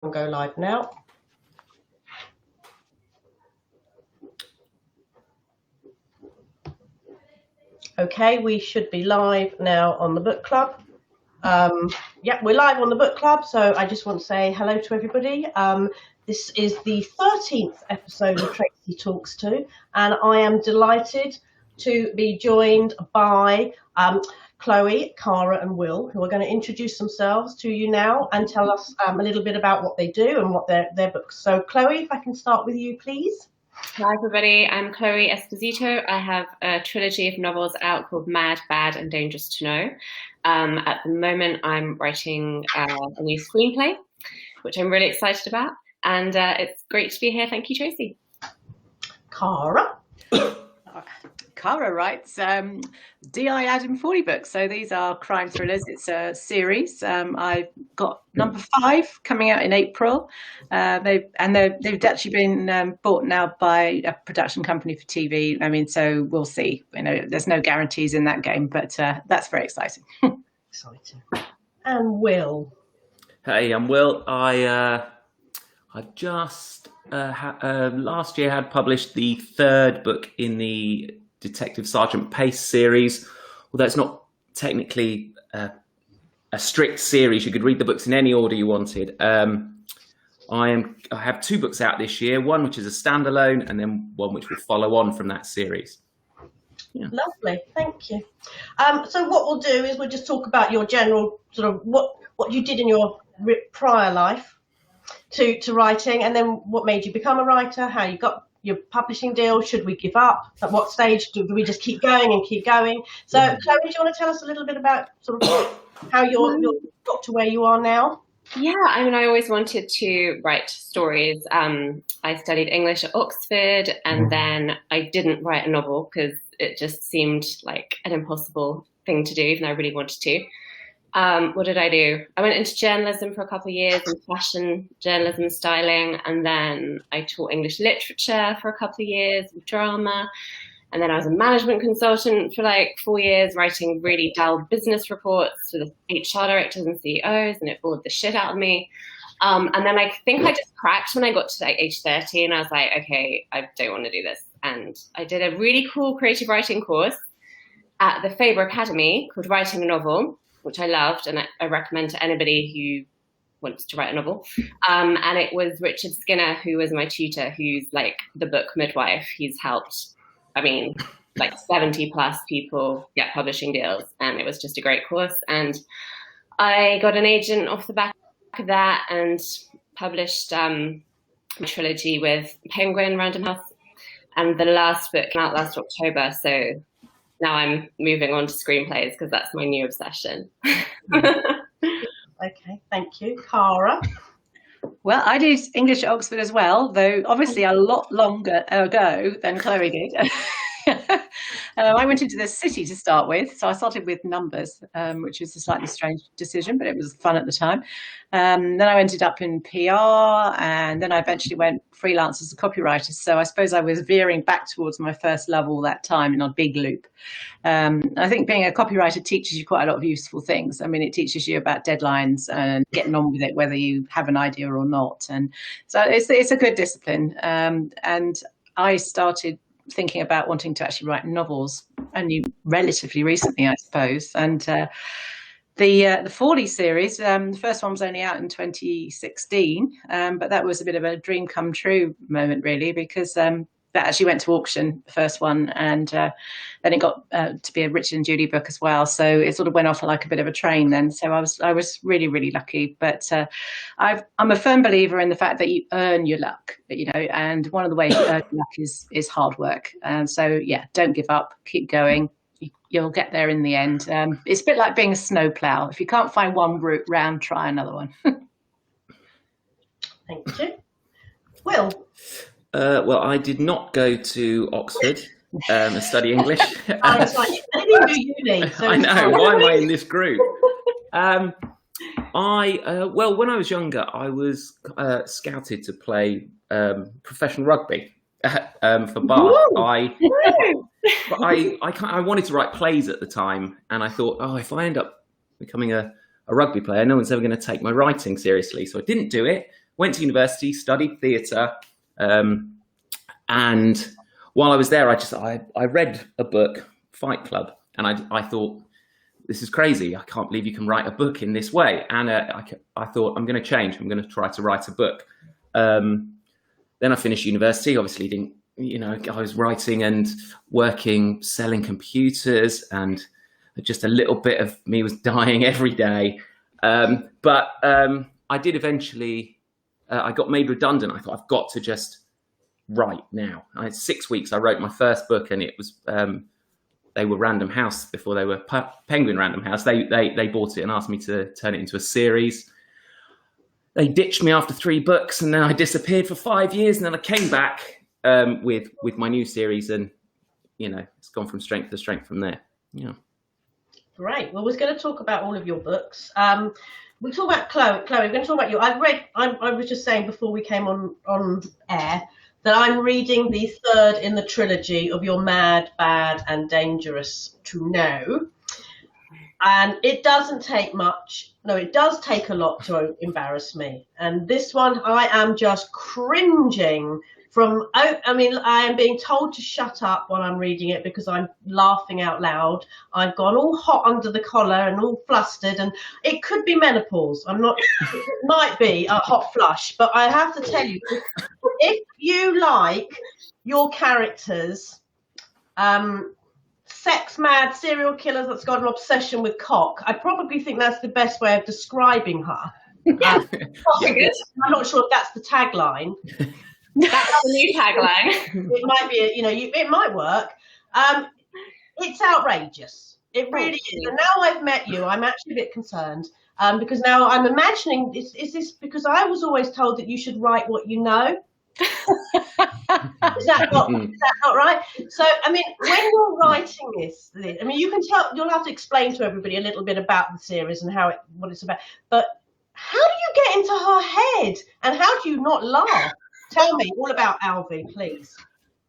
and go live now. Okay, we should be live now on the book club. Yeah, we're live on the book club, so I just want to say hello to everybody. This is the 13th episode of Tracy Talks To, and I am delighted to be joined by Chloe, Cara and Will, who are going to introduce themselves to you now and tell us a little bit about what they do and what their books. So Chloe, if I can start with you, please. Hi everybody, I'm Chloe Esposito. I have a trilogy of novels out called Mad, Bad and Dangerous to Know. At the moment I'm writing a new screenplay, which I'm really excited about, and it's great to be here. Thank you, Tracy. Cara. Cara writes DI Adam 40 books, so these are crime thrillers. It's a series. I've got number 5 coming out in April. They've actually been bought now by a production company for TV. I mean, so we'll see. You know, there's no guarantees in that game, but that's very exciting. Exciting. And Will. Hey, I'm Will. I just last year had published the 3rd book in the Detective Sergeant Pace series. Although it's not technically a strict series, you could read the books in any order you wanted. I have 2 books out this year, one which is a standalone and then one which will follow on from that series. Yeah. Lovely, thank you. So what we'll do is we'll just talk about your general sort of what you did in your prior life to writing, and then what made you become a writer, how you got your publishing deal, should we give up, at what stage do we just keep going and keep going? So Chloe, do you want to tell us a little bit about sort of how you got to where you are now? Yeah, I mean, I always wanted to write stories. I studied English at Oxford, and then I didn't write a novel because it just seemed like an impossible thing to do, even though I really wanted to. What did I do? I went into journalism for a couple of years, in fashion journalism and styling, and then I taught English literature for a couple of years with drama, and then I was a management consultant for like 4 years, writing really dull business reports to the HR directors and CEOs, and it bored the shit out of me. And then I think I just cracked when I got to like age 30, and I was like, okay, I don't want to do this. And I did a really cool creative writing course at the Faber Academy called Writing a Novel, which I loved, and I recommend to anybody who wants to write a novel. And it was Richard Skinner, who was my tutor, who's like the book midwife. He's helped, I mean, like 70 plus people get publishing deals, and it was just a great course. And I got an agent off the back of that and published a trilogy with Penguin Random House, and the last book came out last October, so now I'm moving on to screenplays because that's my new obsession. Okay, thank you. Cara? Well, I did English at Oxford as well, though obviously a lot longer ago than Chloe did. I went into the city to start with, so I started with numbers, which was a slightly strange decision, but it was fun at the time. Then I ended up in PR, and then I eventually went freelance as a copywriter. So I suppose I was veering back towards my first love all that time in a big loop. I think being a copywriter teaches you quite a lot of useful things. I mean, it teaches you about deadlines and getting on with it, whether you have an idea or not. And so it's a good discipline. And I started thinking about wanting to actually write novels only relatively recently, I suppose. And the 40 series, the first one was only out in 2016, but that was a bit of a dream come true moment, really, because that actually went to auction, the first one, and then it got to be a Richard and Judy book as well. So it sort of went off like a bit of a train then. So I was really, really lucky. But I'm a firm believer in the fact that you earn your luck, you know, and one of the ways you earn your luck is hard work. And so, yeah, don't give up, keep going. You'll get there in the end. It's a bit like being a snowplow. If you can't find one route round, try another one. Thank you. Will? Well, I did not go to Oxford and study English. I was like, I didn't do uni. So I know. Why am I in this group? Well, when I was younger, I was scouted to play professional rugby for Bath. I wanted to write plays at the time, and I thought, oh, if I end up becoming a rugby player, no one's ever going to take my writing seriously. So I didn't do it. went to university, studied theatre, and while I was there, I read a book, Fight Club, and I thought, this is crazy. I can't believe you can write a book in this way. And I thought, I'm going to change. I'm going to try to write a book. Then I finished university. Obviously, didn't, I was writing and working, selling computers, and just a little bit of me was dying every day. But I did eventually, I got made redundant. I thought, I've got to just write now. I had 6 weeks. I wrote my first book, and it was, they were Random House before they were Penguin Random House. They bought it and asked me to turn it into a series. They ditched me after 3 books, and then I disappeared for 5 years, and then I came back with my new series, and it's gone from strength to strength from there. Yeah. Great. Well, we're going to talk about all of your books. We'll talk about Chloe. Chloe, we're going to talk about you. I was just saying before we came on air that I'm reading the 3rd in the trilogy of your Mad, Bad and Dangerous to Know. And it doesn't take much. No, it does take a lot to embarrass me. And this one, I am just cringing from, I am being told to shut up while I'm reading it because I'm laughing out loud. I've gone all hot under the collar and all flustered, and it could be menopause. It might be a hot flush, but I have to tell you, if you like your characters, sex mad serial killers that's got an obsession with cock, I probably think that's the best way of describing her. Yeah, I'm not sure if that's the tagline. That's the new tagline. It might be, it might work. It's outrageous. It really is. And now I've met you, I'm actually a bit concerned because now I'm imagining, is this because I was always told that you should write what you know? Is that not right? So, when you're writing this, you can tell, you'll have to explain to everybody a little bit about the series and what it's about. But how do you get into her head, and how do you not laugh? Tell me all about Alvy, please.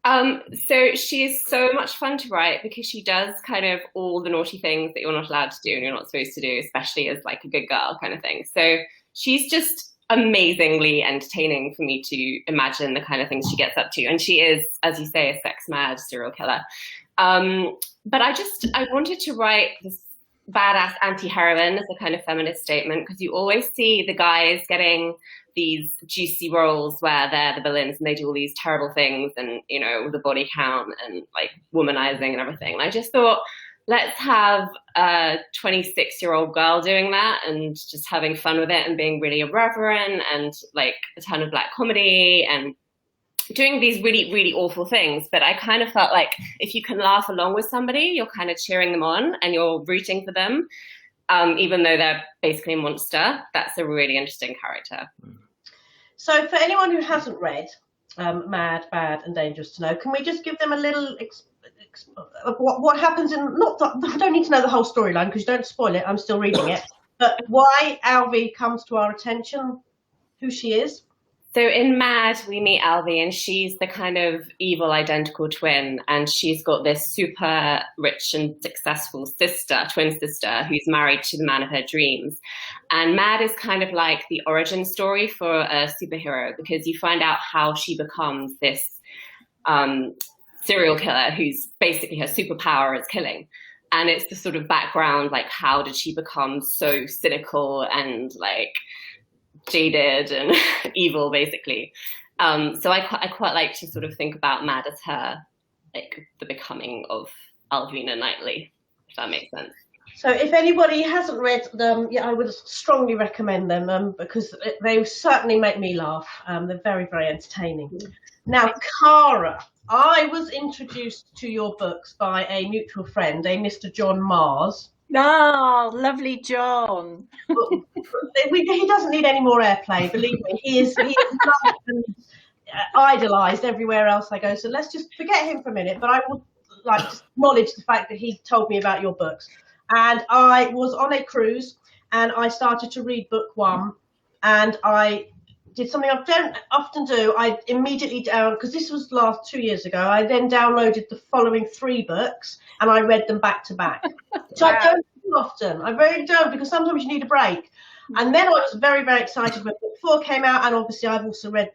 So she's so much fun to write because she does kind of all the naughty things that you're not allowed to do and you're not supposed to do, especially as like a good girl kind of thing. So she's just amazingly entertaining for me to imagine the kind of things she gets up to. And she is, as you say, a sex mad serial killer. But I wanted to write this badass anti-heroine as a kind of feminist statement, because you always see the guys getting these juicy roles where they're the villains and they do all these terrible things and, with the body count and like womanizing and everything. And I just thought, let's have a 26-year-old girl doing that and just having fun with it and being really irreverent and like a ton of black comedy and doing these really, really awful things. But I kind of felt like if you can laugh along with somebody, you're kind of cheering them on and you're rooting for them. Even though they're basically a monster. That's a really interesting character. So for anyone who hasn't read Mad, Bad and Dangerous to Know, can we just give them a little of what happens in, not that, I don't need to know the whole storyline because you don't spoil it, I'm still reading it, but why Alvy comes to our attention, who she is? So in Mad, we meet Alvy, and she's the kind of evil identical twin, and she's got this super rich and successful twin sister, who's married to the man of her dreams. And Mad is kind of like the origin story for a superhero, because you find out how she becomes this serial killer who's basically her superpower is killing. And it's the sort of background, like how did she become so cynical and like jaded and evil, basically. So I quite like to sort of think about Mad as her, like the becoming of Alvina Knightley, if that makes sense. So if anybody hasn't read them, I would strongly recommend them because they certainly make me laugh. They're very, very entertaining. Now, Cara, I was introduced to your books by a mutual friend, a Mr. John Mars. Oh, lovely John. He doesn't need any more airplay, believe me. He is loved and idolised everywhere else I go. So let's just forget him for a minute. But I would like to acknowledge the fact that he told me about your books. And I was on a cruise and I started to read book 1. And I did something I don't often do. I immediately because this was 2 years ago, I then downloaded the following 3 books and I read them back to back. So I don't do often. I really don't, because sometimes you need a break. And then I was very, very excited when book 4 came out, and obviously I've also read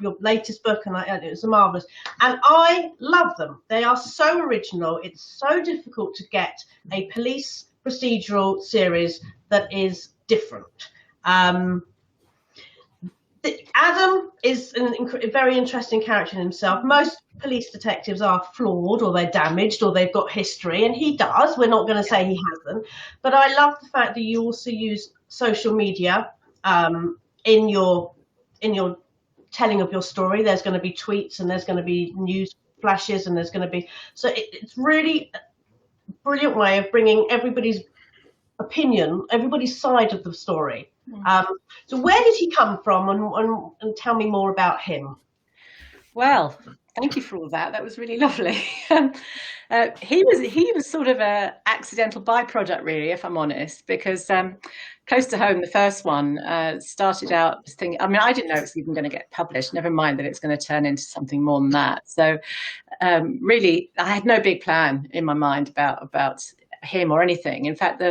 your latest book, and it was marvellous. And I love them. They are so original. It's so difficult to get a police procedural series that is different. Adam is a very interesting character in himself. Most police detectives are flawed, or they're damaged, or they've got history, and he does. We're not going to say he hasn't. But I love the fact that you also use social media in your telling of your story. There's going to be tweets, and there's going to be news flashes, and there's going to be, so it's really a brilliant way of bringing everybody's opinion, everybody's side of the story. So where did he come from, and tell me more about him? Well, thank you for all that. That was really lovely. He was sort of a accidental byproduct, really, if I'm honest, because Close to Home, the first one, started out thinking, I mean, I didn't know it was even going to get published, never mind that it's going to turn into something more than that. So really, I had no big plan in my mind about him or anything. In fact,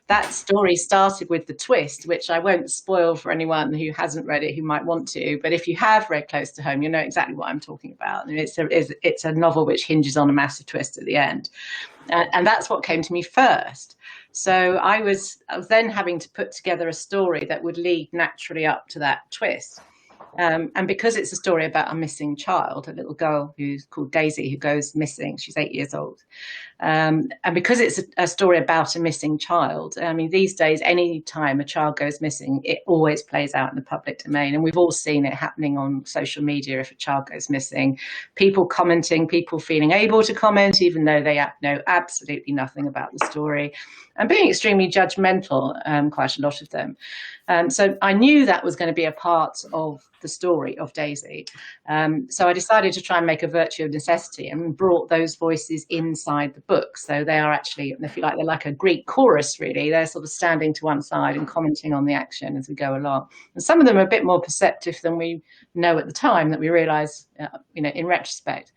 that story started with the twist, which I won't spoil for anyone who hasn't read it, who might want to. But if you have read Close to Home, you know exactly what I'm talking about. And it's a novel which hinges on a massive twist at the end. And that's what came to me first. So I was then having to put together a story that would lead naturally up to that twist. And because it's a story about a missing child, a little girl who's called Daisy, who goes missing, she's 8 years old. And because it's a story about a missing child, I mean, these days, any time a child goes missing, it always plays out in the public domain. And we've all seen it happening on social media. If a child goes missing, people commenting, people feeling able to comment, even though they know absolutely nothing about the story, and being extremely judgmental, quite a lot of them. So I knew that was going to be a part of the story of Daisy. So I decided to try and make a virtue of necessity and brought those voices inside the book. So they are actually, if you like, they're like a Greek chorus, really. They're sort of standing to one side and commenting on the action as we go along. And some of them are a bit more perceptive than we know at the time, that we realise, in retrospect.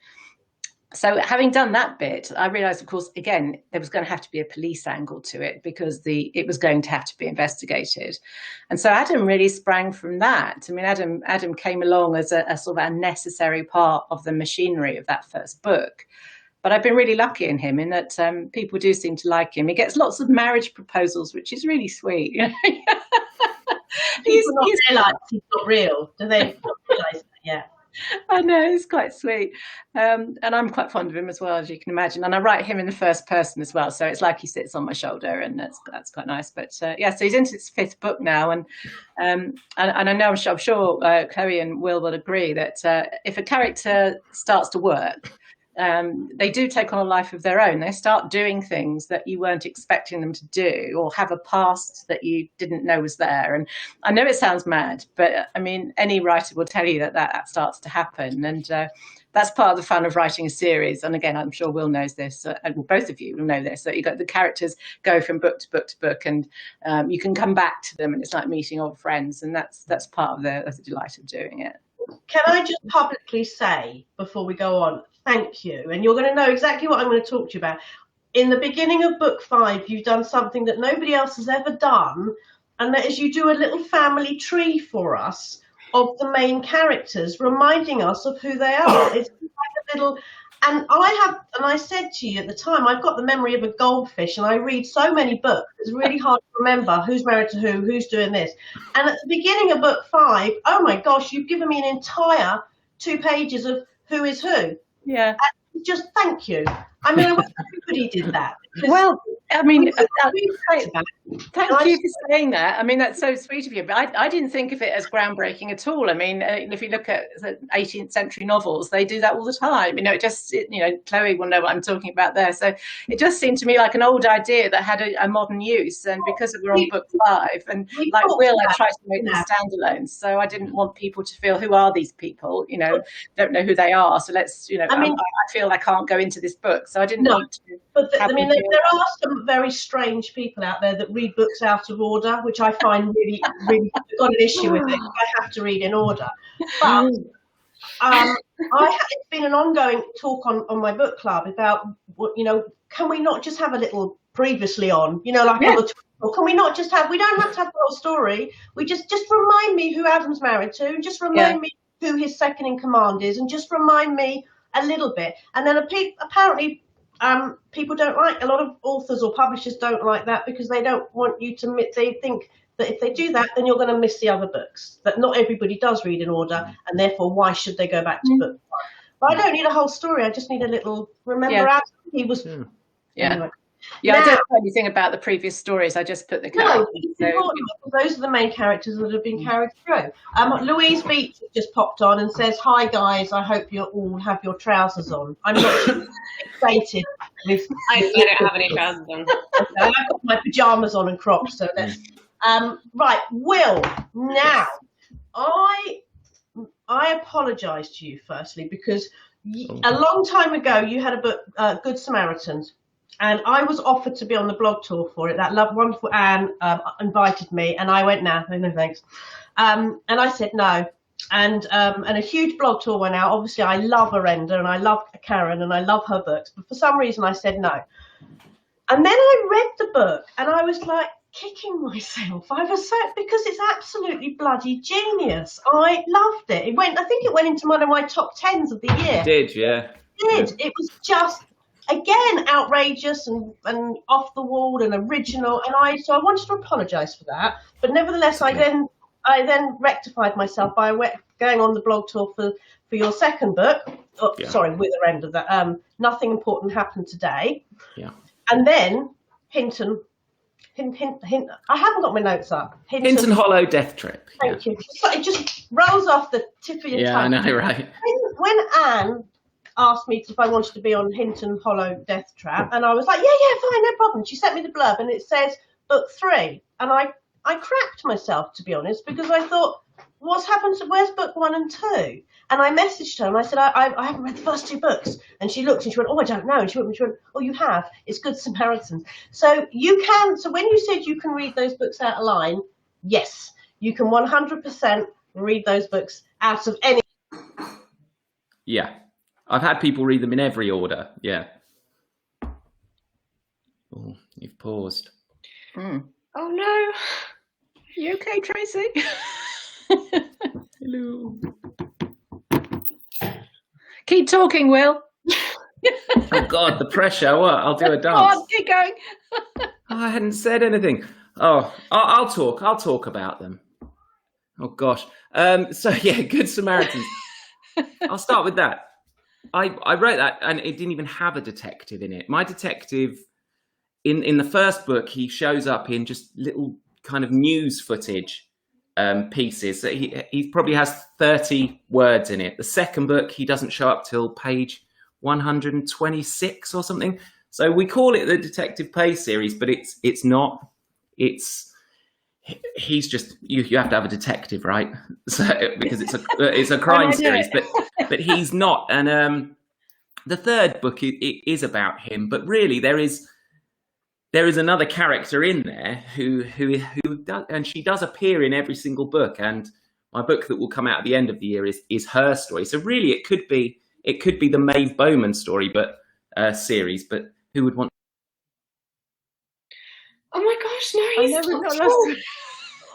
So having done that bit, I realised, of course, again, there was going to have to be a police angle to it, because it was going to have to be investigated. And so Adam really sprang from that. I mean, Adam came along as a sort of a necessary part of the machinery of that first book. But I've been really lucky in him in that people do seem to like him. He gets lots of marriage proposals, which is really sweet. He's not real. Do they not realise that yet? I know, it's quite sweet. And I'm quite fond of him as well, as you can imagine. And I write him in the first person as well. So it's like he sits on my shoulder, and that's quite nice. But so he's into his 5th book now. And I know, I'm sure Chloe and Will will agree that if a character starts to work, they do take on a life of their own. They start doing things that you weren't expecting them to do, or have a past that you didn't know was there. And I know it sounds mad, but I mean, any writer will tell you that starts to happen. And that's part of the fun of writing a series. And again, I'm sure Will knows this, and both of you will know this, that you got the characters go from book to book to book, and you can come back to them, and it's like meeting old friends. And that's part of the delight of doing it. Can I just publicly say, before we go on, thank you. And you're going to know exactly what I'm going to talk to you about. In the beginning of book 5, you've done something that nobody else has ever done, and that is you do a little family tree for us of the main characters, reminding us of who they are. It's like a little, and I said to you at the time, I've got the memory of a goldfish, and I read so many books, it's really hard to remember who's married to who's doing this. And at the beginning of book 5, oh my gosh, you've given me an entire 2 pages of who is who. Yeah. And just thank you. I mean, I wish everybody did that. Well, I mean, thank you for saying that. I mean, that's so sweet of you. But I didn't think of it as groundbreaking at all. I mean, if you look at the 18th century novels, they do that all the time. Chloe will know what I'm talking about there. So it just seemed to me like an old idea that had a modern use. And because we're on book 5, and like Will, I tried to make them standalones. So I didn't want people to feel, who are these people? Don't know who they are. So let's, I feel I can't go into this book. So I didn't want to. But there are some very strange people out there that read books out of order, which I find really, really got an issue with it. I have to read in order. But it's been an ongoing talk on my book club about, can we not just have a little previously on, like on the Or can we not just have? We don't have to have the whole story. We just remind me who Adam's married to, and just remind me who his second in command is, and just remind me a little bit. And then apparently, people don't like, a lot of authors or publishers don't like that because they don't want you to. They think that if they do that, then you're going to miss the other books. That not everybody does read in order, and therefore, why should they go back to book one? But I don't need a whole story. I just need a little. Remember, Adam? He was. Anyway. Yeah, now, I don't know anything about the previous stories. I just put the characters. No, those are the main characters that have been carried through. Louise Beach just popped on and says, "Hi guys, I hope you all have your trousers on." I'm not excited. I don't have any trousers on. I've got my pajamas on and Crocs. So let's. Right, Will. Now, I apologise to you firstly because a long time ago you had a book, Good Samaritans. And I was offered to be on the blog tour for it. That wonderful Anne invited me, and I went, no thanks. And I said no. And a huge blog tour went out. Obviously, I love Arenda, and I love Karen, and I love her books. But for some reason, I said no. And then I read the book, and I was like kicking myself. Because it's absolutely bloody genius. I loved it. I think it went into one of my top 10s of the year. It did, yeah. It did. It was just. Again, outrageous and off the wall and original, and I wanted to apologise for that. But nevertheless, I then rectified myself by going on the blog tour for your second book. Sorry, with the end of that. Nothing important happened today. Yeah. And then Hinton. I haven't got my notes up. Hinton Hollow Death Trip. Thank you. It just rolls off the tip of your tongue. Yeah, I know, right? When Anne asked me if I wanted to be on Hinton Hollow Death Trap, and I was like, yeah, fine, no problem. She sent me the blurb, and it says book 3, and I cracked myself, to be honest, because I thought, what's happened to, where's book 1 and 2? And I messaged her, and I said, I haven't read the first 2 books, and she looked, and she went, oh, I don't know, and she went, oh, you have, it's Good Samaritans. So when you said you can read those books out of line, yes, you can 100% read those books out of any. Yeah. I've had people read them in every order. Yeah. Oh, you've paused. Oh no. You okay, Tracy? Hello. Keep talking, Will. Oh God, the pressure. What? I'll do a dance. Go on, keep going. I hadn't said anything. Oh, I'll talk. I'll talk about them. Oh gosh. So yeah, Good Samaritans. I'll start with that. I wrote that, and it didn't even have a detective in it. My detective, in the first book, he shows up in just little kind of news footage pieces. So he probably has 30 words in it. The second book, he doesn't show up till page 126 or something. So we call it the Detective Pace series, but it's not. He's just you have to have a detective, right? So because it's a crime series, but he's not. And the third book it is about him, but really there is another character in there who does, and she does appear in every single book. And my book that will come out at the end of the year is her story. So really, it could be the Maeve Bowman story, but series. But who would want? Oh my gosh, no, he's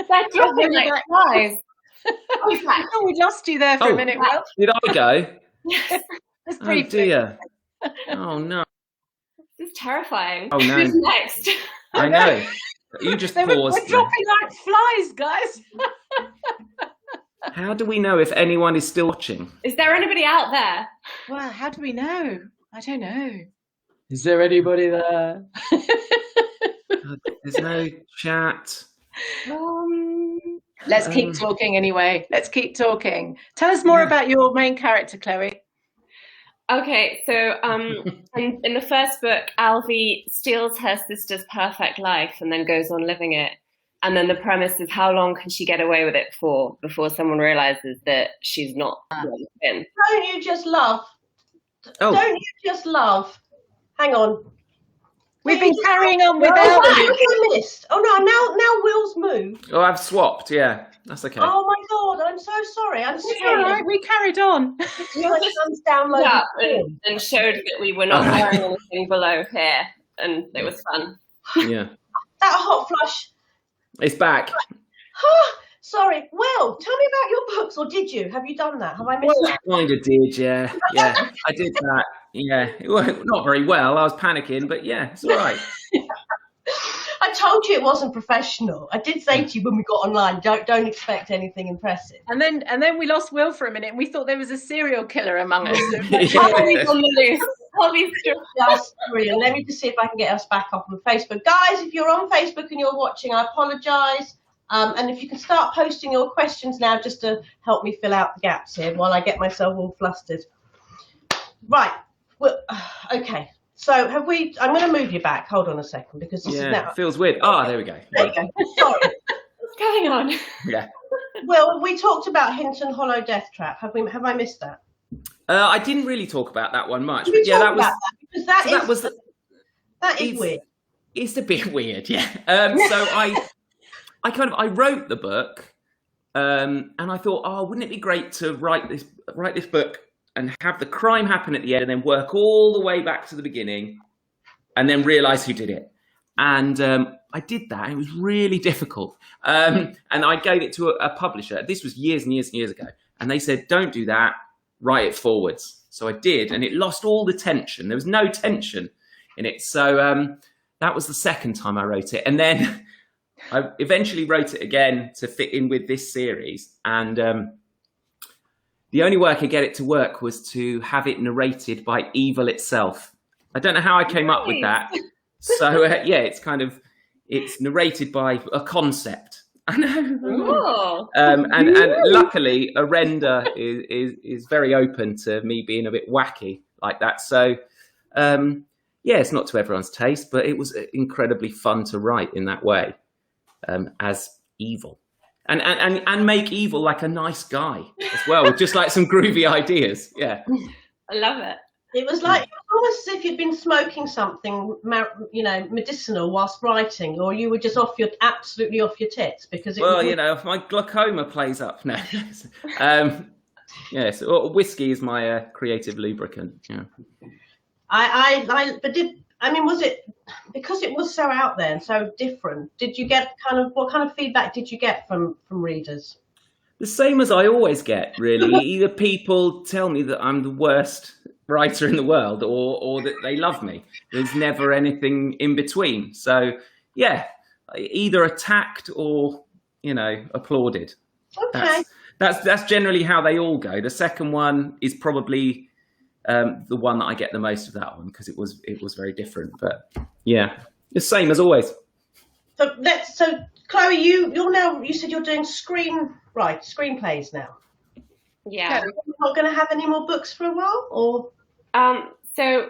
They're dropping like flies. Oh, we lost you there for a minute, Will. Did I go? Yes. Oh dear. Oh no. This is terrifying. Oh no. Who's next? I know. You just paused. We're dropping like flies, guys. How do we know if anyone is still watching? Is there anybody out there? Well, how do we know? I don't know. Is there anybody there? There's no chat. Let's keep talking anyway. Let's keep talking. Tell us more about your main character, Chloe. Okay, so in the first book, Alvy steals her sister's perfect life and then goes on living it. And then the premise is how long can she get away with it for before someone realizes that she's not in. Don't you just love? Oh. Don't you just love? Hang on. We've been carrying on without you. Oh no! Now Will's moved. Oh, I've swapped. Yeah, that's okay. Oh my God! I'm so sorry. I'm sorry. All right, we carried on. Your son's downloaded and showed that we were not wearing anything below here, and it was fun. Yeah. That hot flush. It's back. Sorry. Well, tell me about your books, or did you? Have you done that? Have I missed that? I kind of did, yeah. I did that. Yeah, well, not very well. I was panicking, but yeah, it's all right. I told you it wasn't professional. I did say to you when we got online, don't expect anything impressive. And then we lost Will for a minute, and we thought there was a serial killer among us. Holly's on the loose. Holly's just brilliant. Let me just see if I can get us back up on Facebook. Guys, if you're on Facebook and you're watching, I apologise. And if you can start posting your questions now just to help me fill out the gaps here while I get myself all flustered. Right. Well, okay. So have we... I'm going to move you back. Hold on a second, because this is now... it feels weird. There we go. There you go. Sorry. What's going on? Yeah. Well, we talked about Hinton Hollow Death Trap. Have I missed that? I didn't really talk about that one much. But Yeah, that was... Because that is weird. It's a bit weird, yeah. So I wrote the book, and I thought, wouldn't it be great to write this book and have the crime happen at the end, and then work all the way back to the beginning, and then realise who did it. And I did that. And it was really difficult. And I gave it to a publisher. This was years and years and years ago, and they said, "Don't do that. Write it forwards." So I did, and it lost all the tension. There was no tension in it. So that was the second time I wrote it, and then I eventually wrote it again to fit in with this series. And the only way I could get it to work was to have it narrated by evil itself. I don't know how I came up with that. So it's narrated by a concept. I know. And luckily, Arenda is very open to me being a bit wacky like that. So it's not to everyone's taste, but it was incredibly fun to write in that way, as evil. And make evil like a nice guy as well, with just like some groovy ideas. Yeah, I love it. It was almost as if you'd been smoking something, medicinal whilst writing, or you were just absolutely off your tits because. If my glaucoma plays up now. Yes, whiskey is my creative lubricant. Yeah. Was it because it was so out there and so different? Did you get what kind of feedback did you get from readers? The same as I always get, really. Either people tell me that I'm the worst writer in the world, or that they love me. There's never anything in between. So yeah, either attacked or applauded. Okay. That's generally how they all go. The second one is probably the one that I get the most of that one, because it was very different. But yeah, the same as always. So Chloe, you said you're doing screenplays now. Yeah. So you're not going to have any more books for a while, or? So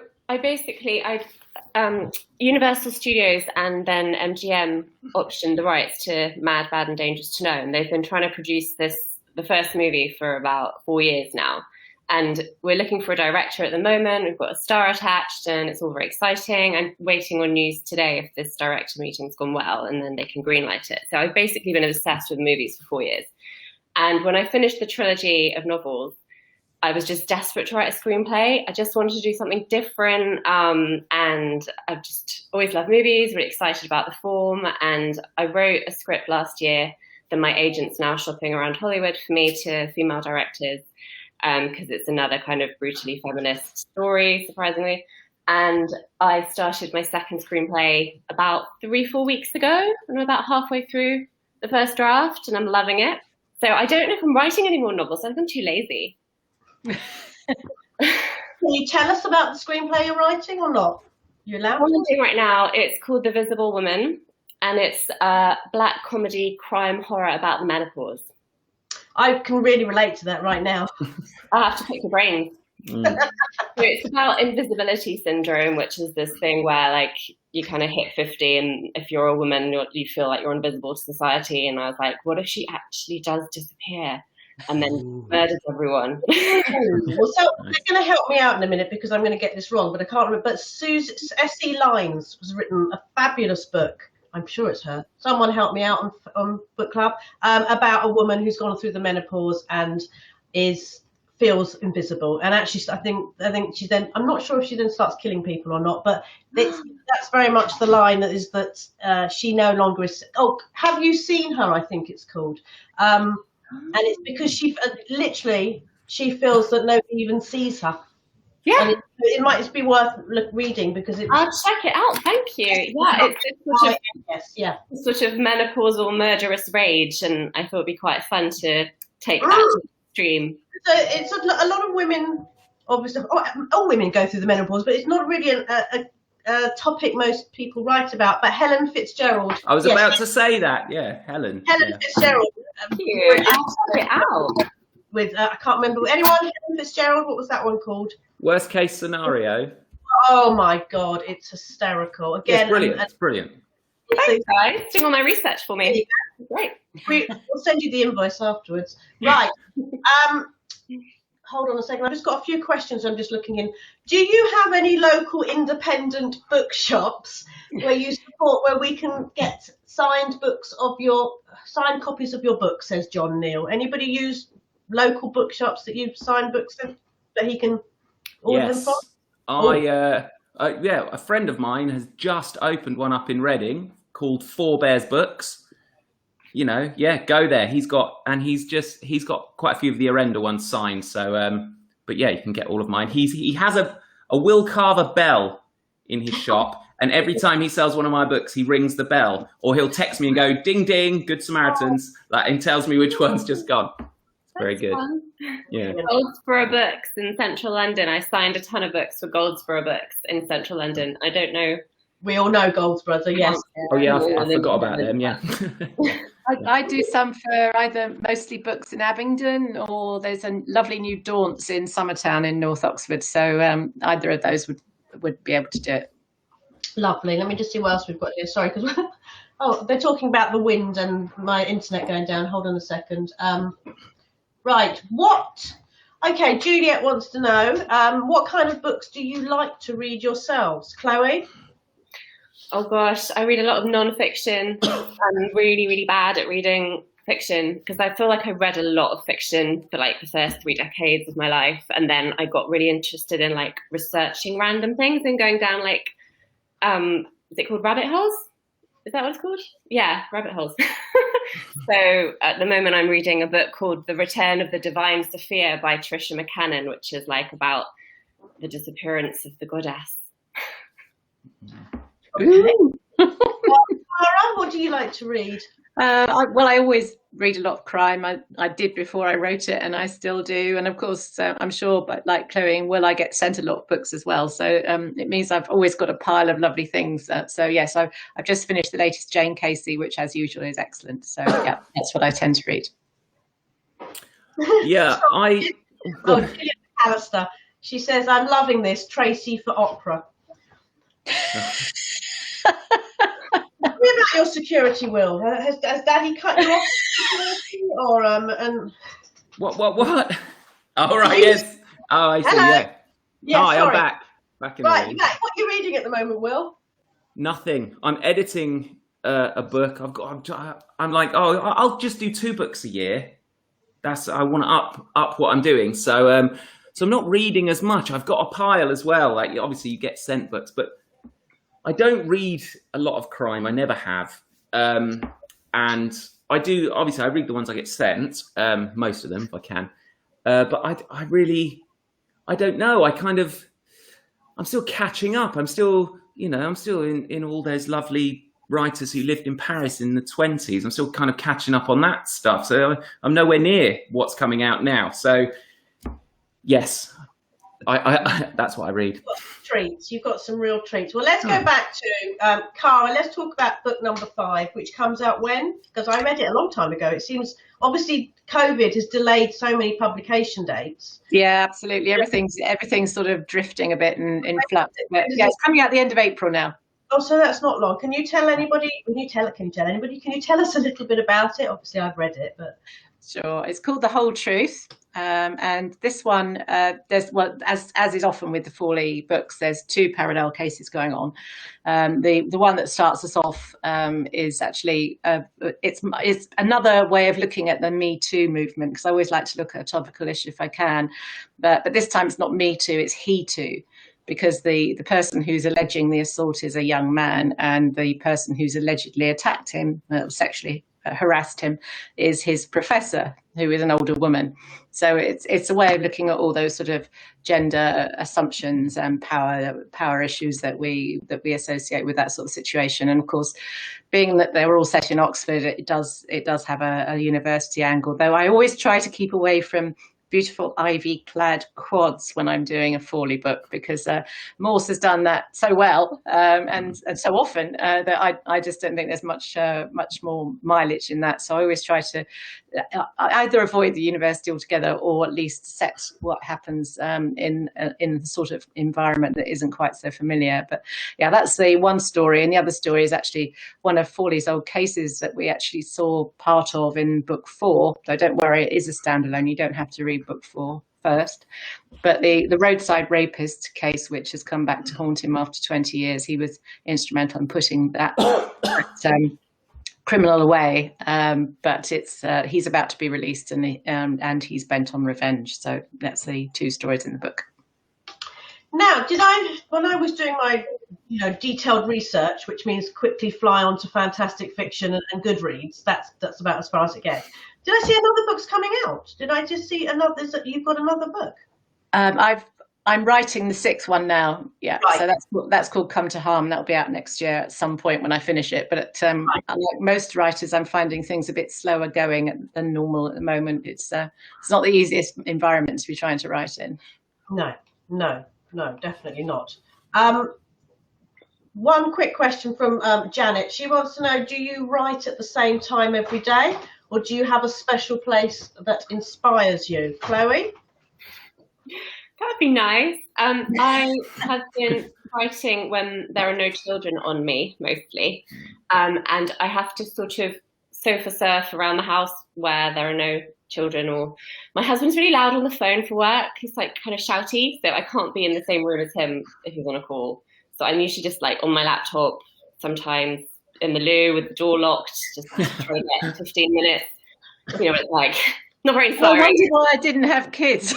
Universal Studios and then MGM optioned the rights to Mad, Bad and Dangerous to Know, and they've been trying to produce the first movie for about 4 years now. And we're looking for a director at the moment. We've got a star attached, and it's all very exciting. I'm waiting on news today if this director meeting's gone well, and then they can greenlight it. So I've basically been obsessed with movies for 4 years. And when I finished the trilogy of novels, I was just desperate to write a screenplay. I just wanted to do something different. And I've just always loved movies, really excited about the form. And I wrote a script last year that my agent's now shopping around Hollywood for me to female directors, because it's another kind of brutally feminist story, surprisingly. And I started my second screenplay about 3-4 weeks ago. I'm about halfway through the first draft, and I'm loving it. So I don't know if I'm writing any more novels. I'm too lazy. Can you tell us about the screenplay you're writing or not? You allowed? What I'm doing right now, it's called The Visible Woman, and it's a black comedy crime horror about the menopause. I can really relate to that right now. I have to pick your brains. So it's about invisibility syndrome, which is this thing where you kind of hit 50, and if you're a woman, you feel like you're invisible to society. And I was like, what if she actually does disappear and then murders everyone? Well, so they're going to help me out in a minute, because I'm going to get this wrong, but I can't remember. But S.E. Lines has written a fabulous book. I'm sure it's her. Someone help me out on book club, about a woman who's gone through the menopause and is feels invisible, and actually I think she then, I'm not sure if she then starts killing people or not, but that's very much the line, that she no longer is. Oh, have you seen her? I think it's called, and it's because she literally she feels that nobody even sees her. Yeah, and it might be worth reading, because I'll check it out. Thank you. Yeah, it's sort of menopausal murderous rage, and I thought it'd be quite fun to take that to the extreme. So it's a lot of women, obviously, all women go through the menopause, but it's not really a topic most people write about. But Helen Fitzgerald. I was about to say that. Yeah, Helen. Fitzgerald. Thank you. I'll check it out. With I can't remember anyone. Helen Fitzgerald. What was that one called? Worst case scenario. Oh my God, it's hysterical. Again, it's brilliant. It's brilliant. Thanks, guys. Doing all my research for me. Great. We'll send you the invoice afterwards. Right. Hold on a second. I've just got a few questions I'm just looking in. Do you have any local independent bookshops where you support, where we can get signed copies of your books, says John Neal. Anybody use local bookshops that you sign books in, that he can order them from? A friend of mine has just opened one up in Reading called Four Bears Books. You know, go there. He's got quite a few of the Arenda ones signed. So, but yeah, you can get all of mine. He has a Will Carver bell in his shop, and every time he sells one of my books, he rings the bell, or he'll text me and go, "Ding ding, Good Samaritans," and tells me which one's just gone. It's very good. Fun. Yeah. Goldsboro Books in central London. I signed a ton of books for Goldsboro Books in central London. I don't know. We all know Goldsboro, so yes. Oh yeah, I forgot about them. Yeah. I do some for either mostly books in Abingdon, or there's a lovely new Daunts in Summertown in North Oxford. So either of those would be able to do it. Lovely. Let me just see what else we've got here. Sorry, because they're talking about the wind and my internet going down. Hold on a second. Right. Okay, Juliet wants to know, what kind of books do you like to read yourselves? Chloe? Oh gosh, I read a lot of non-fiction. I'm really, really bad at reading fiction, because I feel like I read a lot of fiction for like the first 3 decades of my life, and then I got really interested in like researching random things and going down like, is it called rabbit holes? Is that what it's called? Yeah, rabbit holes. So at the moment I'm reading a book called The Return of the Divine Sophia by Trisha McCannon, which is like about the disappearance of the goddess. Okay. Cara, what do you like to read? I always read a lot of crime. I did before I wrote it, and I still do. And of course, I'm sure, but like Chloe and Will, I get sent a lot of books as well. So it means I've always got a pile of lovely things. So yes, I've just finished the latest Jane Casey, which as usual is excellent. So yeah, that's what I tend to read. Yeah, Gillian Alistair. She says, "I'm loving this. Tracy for opera." Tell me about your security, Will. Has Daddy cut you off security, or and what? Oh right, yes. Oh, I see. Hello. Yeah. Hi, sorry. I'm back in right. the What are you reading at the moment, Will? Nothing. I'm editing a book. I'm like, I'll just do 2 books a year. I want to up what I'm doing. So I'm not reading as much. I've got a pile as well. Like obviously you get sent books, but I don't read a lot of crime. I never have. And I do, obviously I read the ones I get sent, most of them if I can. But I don't know. I'm still catching up. I'm still in all those lovely writers who lived in Paris in the 20s. I'm still kind of catching up on that stuff. So I'm nowhere near what's coming out now. So yes, I that's what I read. Treats. You've got some real treats. Well, let's go back to Cara. Let's talk about book number 5, which comes out when? Because I read it a long time ago. It seems obviously COVID has delayed so many publication dates. Yeah, absolutely. Everything's sort of drifting a bit in flux. But yeah, it's coming out the end of April now. Oh, so that's not long. Can you tell anybody? Can you tell us a little bit about it? Obviously, I've read it, but sure. It's called The Whole Truth. And this one, as is often with the Fawley books, there's two parallel cases going on. The one that starts us off is actually it's another way of looking at the Me Too movement, because I always like to look at a topical issue if I can, but this time it's not Me Too, it's He Too, because the person who's alleging the assault is a young man, and the person who's allegedly attacked him, sexually harassed him, is his professor, who is an older woman. So it's a way of looking at all those sort of gender assumptions and power issues that we associate with that sort of situation. And of course, being that they were all set in Oxford, it does have a university angle, though I always try to keep away from beautiful ivy-clad quads when I'm doing a Fawley book, because Morse has done that so well and so often that I just don't think there's much more mileage in that. So I always try to either avoid the university altogether, or at least set what happens in the sort of environment that isn't quite so familiar. But yeah, that's the one story, and the other story is actually one of Fawley's old cases that we actually saw part of in book 4. So don't worry, it is a standalone. You don't have to read book 4 first. But the roadside rapist case, which has come back to haunt him after 20 years, he was instrumental in putting that criminal away. But he's about to be released, and he's bent on revenge. So that's the two stories in the book. Now, when I was doing my detailed research, which means quickly fly onto fantastic fiction and Goodreads, that's about as far as it gets. Did I see another book's coming out? Did I just see another? You've got another book? I'm writing the 6th one now. Yeah, right. So that's called Come to Harm. That'll be out next year at some point when I finish it. But right. Like most writers, I'm finding things a bit slower going than normal at the moment. It's not the easiest environment to be trying to write in. No, definitely not. One quick question from Janet. She wants to know, do you write at the same time every day, or do you have a special place that inspires you? Chloe? That'd be nice. I have been writing when there are no children on me, mostly. And I have to sort of sofa surf around the house where there are no children, or my husband's really loud on the phone for work. He's like kind of shouty, so I can't be in the same room as him if he's on a call. So I'm usually just like on my laptop, sometimes in the loo with the door locked, just trying to get 15 minutes. You know what it's like. Not very inspiring. I wondered why I didn't have kids.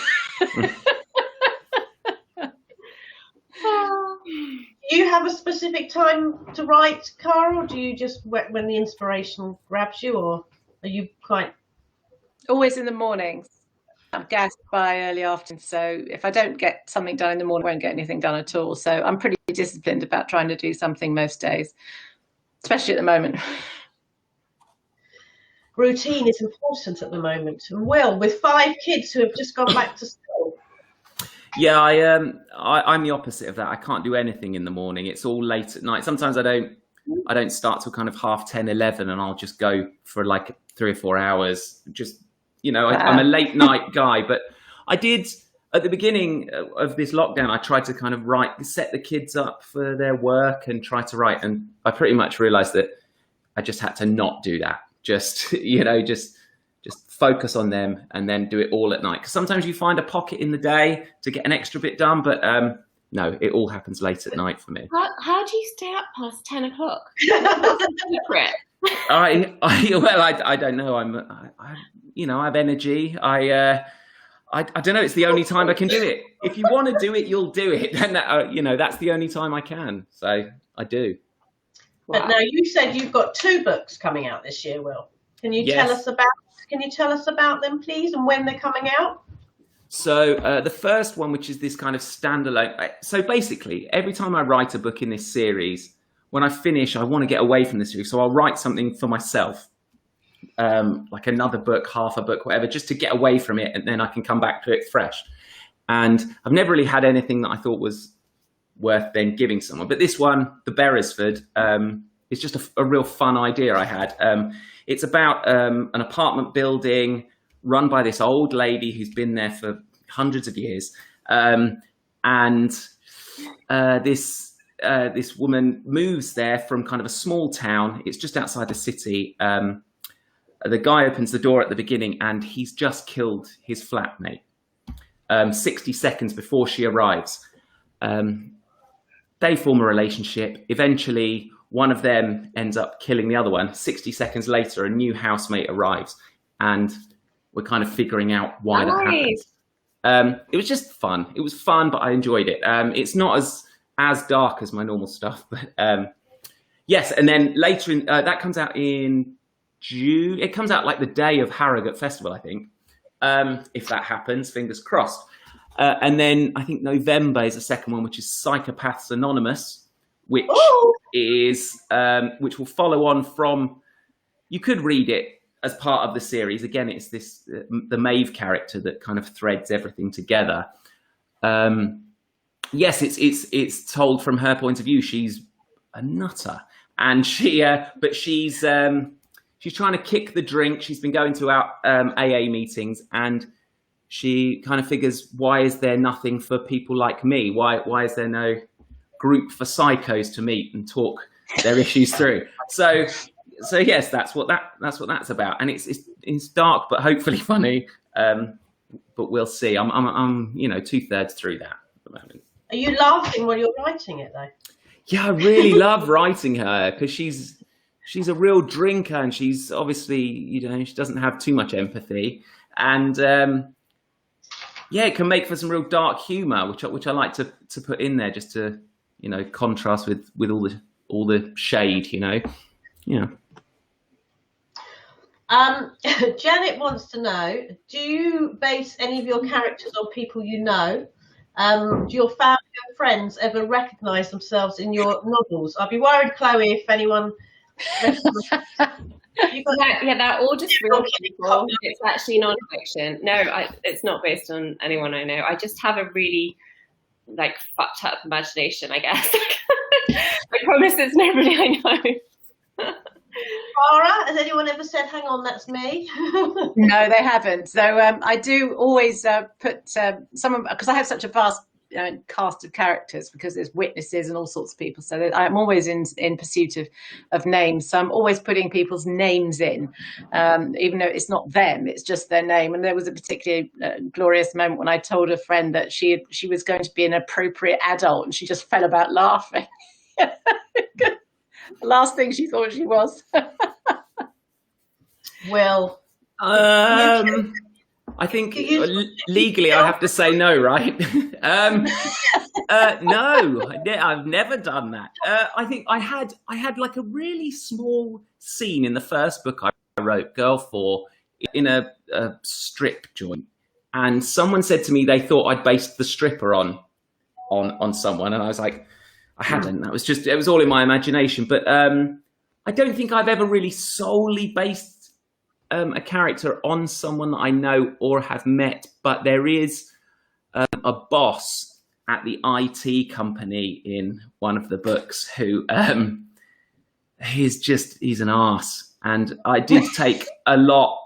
Do you have a specific time to write, Cara, or do you just when the inspiration grabs you, or are you quite... Always in the mornings. I'm gassed by early afternoon, so if I don't get something done in the morning, I won't get anything done at all. So I'm pretty disciplined about trying to do something most days, especially at the moment. Routine is important at the moment. And Will, with 5 kids who have just gone back to school. Yeah, I'm the opposite of that. I can't do anything in the morning. It's all late at night. Sometimes I don't start till kind of 10:30, 11, and I'll just go for like 3 or 4 hours. Just, I'm a late night guy. But I did at the beginning of this lockdown, I tried to kind of set the kids up for their work and try to write. And I pretty much realized that I just had to not do that. Just, just focus on them and then do it all at night. Because sometimes you find a pocket in the day to get an extra bit done, but no, it all happens late at night for me. How do you stay up past 10 o'clock? That's a secret. I don't know. I have energy. I don't know. It's the only time I can do it. If you want to do it, you'll do it. And that's the only time I can. So I do. But now you said you've got 2 books coming out this year, Will. Can you tell us about them, please, and when they're coming out? So the first one, which is this kind of standalone. So basically, every time I write a book in this series, when I finish, I want to get away from the series. So I'll write something for myself, like another book, half a book, whatever, just to get away from it. And then I can come back to it fresh. And I've never really had anything that I thought was worth then giving someone. But this one, The Beresford, is just a real fun idea I had. It's about an apartment building run by this old lady who's been there for hundreds of years. This woman moves there from kind of a small town. It's just outside the city, the guy opens the door at the beginning and he's just killed his flatmate 60 seconds before she arrives. They form a relationship. Eventually, one of them ends up killing the other one. 60 seconds later, a new housemate arrives, and we're kind of figuring out why that happens. It was just fun. It was fun, but I enjoyed it. It's not as dark as my normal stuff, but yes. And then later in that comes out in June. It comes out like the day of Harrogate Festival, I think. If that happens, fingers crossed. And then I think November is the second one, which is Psychopaths Anonymous, which which will follow on from. You could read it as part of the series. Again, it's this the Maeve character that kind of threads everything together. Yes, it's told from her point of view. She's a nutter, and but she's trying to kick the drink. She's been going to our AA meetings, and she kind of figures, why is there nothing for people like me? Why is there no group for psychos to meet and talk their issues through? So yes, that's what that's about, and it's dark but hopefully funny. But we'll see. I'm 2/3 through that at the moment. Are you laughing while you're writing it though? Yeah, I really love writing her because she's a real drinker, and she's obviously, she doesn't have too much empathy, and it can make for some real dark humour, which I like to put in there just to contrast with all the shade, Yeah. Janet wants to know: do you base any of your characters on people you know? Do your family and friends ever recognise themselves in your novels? I'd be worried, Chloe, if anyone. They're all just real people. It's actually non-fiction. No, it's not based on anyone I know. I just have a really fucked up imagination, I guess. I promise it's nobody I know. Cara, has anyone ever said, hang on, that's me? No, they haven't. So I do always put because I have such a vast cast of characters, because there's witnesses and all sorts of people, so I'm always in pursuit of names, so I'm always putting people's names in, even though it's not them, it's just their name. And there was a particularly glorious moment when I told a friend that she was going to be an appropriate adult, and she just fell about laughing. The last thing she thought she was. Well, I think legally I have to say no, right? No, I've never done that. I think I had like a really small scene in the first book I wrote, Girl 4, in a strip joint, and someone said to me they thought I'd based the stripper on someone, and I was like, I hadn't. It was all in my imagination. But I don't think I've ever really solely based a character on someone that I know or have met, but there is a boss at the IT company in one of the books who he's an arse, and I did take a lot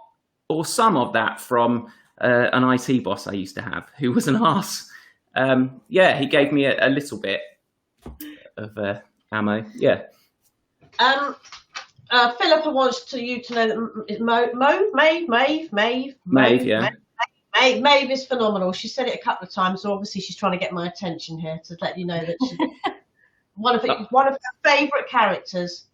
or some of that from an IT boss I used to have who was an arse. He gave me a little bit of ammo. Philippa wants you to know that Maeve is phenomenal. She said it a couple of times, so obviously she's trying to get my attention here to let you know that she's one of her favourite characters.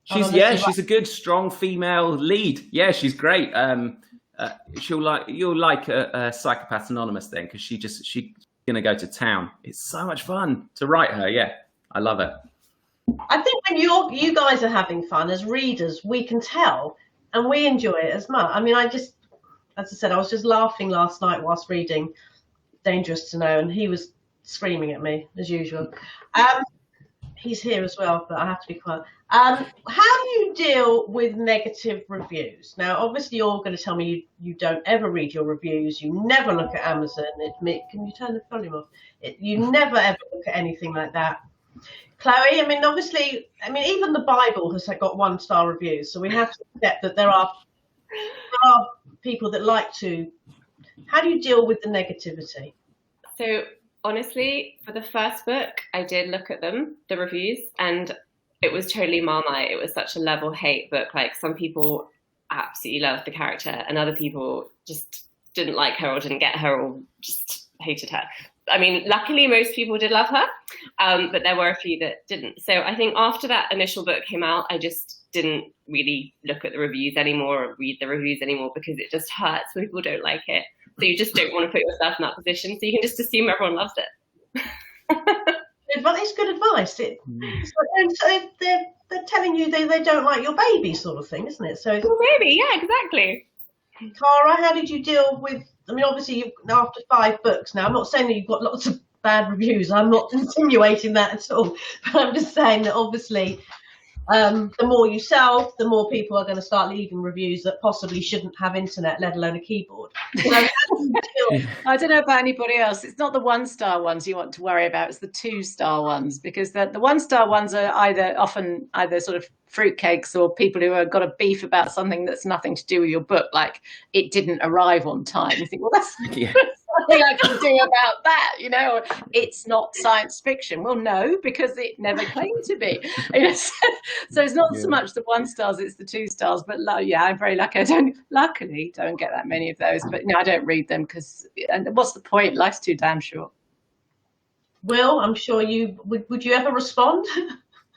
She's a good, strong female lead. Yeah, she's great. You'll like Psychopaths Anonymous then, because she's gonna go to town. It's so much fun to write her. Yeah, I love it. I think when you guys are having fun as readers, we can tell, and we enjoy it as much. I mean, as I said, I was just laughing last night whilst reading Dangerous to Know, and he was screaming at me as usual. He's here as well, but I have to be quiet. How do you deal with negative reviews? Now, obviously, you're going to tell me you don't ever read your reviews. You never look at Amazon. Can you turn the volume off? You never ever look at anything like that. Chloe, obviously, even the Bible has got 1-star reviews, so we have to accept that there are people that like to. How do you deal with the negativity? So honestly, for the first book, I did look at the reviews, and it was totally Marmite. It was such a level hate book. Like, some people absolutely loved the character, and other people just didn't like her or didn't get her or just hated her. I mean, luckily most people did love her, but there were a few that didn't. So I think after that initial book came out, I just didn't really look at the reviews anymore or read the reviews anymore, because it just hurts when people don't like it. So you just don't want to put yourself in that position. So you can just assume everyone loves it. It's good advice. So they're telling you they don't like your baby, sort of thing, isn't it? So well, maybe, yeah, exactly. Cara, how did you deal with? I mean, obviously, after 5 books now, I'm not saying that you've got lots of bad reviews. I'm not insinuating that at all. But I'm just saying that obviously, the more you sell, the more people are going to start leaving reviews that possibly shouldn't have internet, let alone a keyboard. So, I don't know about anybody else. It's not the 1-star ones you want to worry about. It's the 2-star ones, because the 1-star ones are often either sort of fruitcakes or people who have got a beef about something that's nothing to do with your book, like it didn't arrive on time. You think, well, that's nothing I can do about that, you know. It's not science fiction. Well, no, because it never claimed to be. So it's not so much the 1-stars, it's the 2-stars. But yeah, I'm very lucky. Luckily don't get that many of those. But I don't read them, because and what's the point? Life's too damn short. Will, I'm sure you would you ever respond?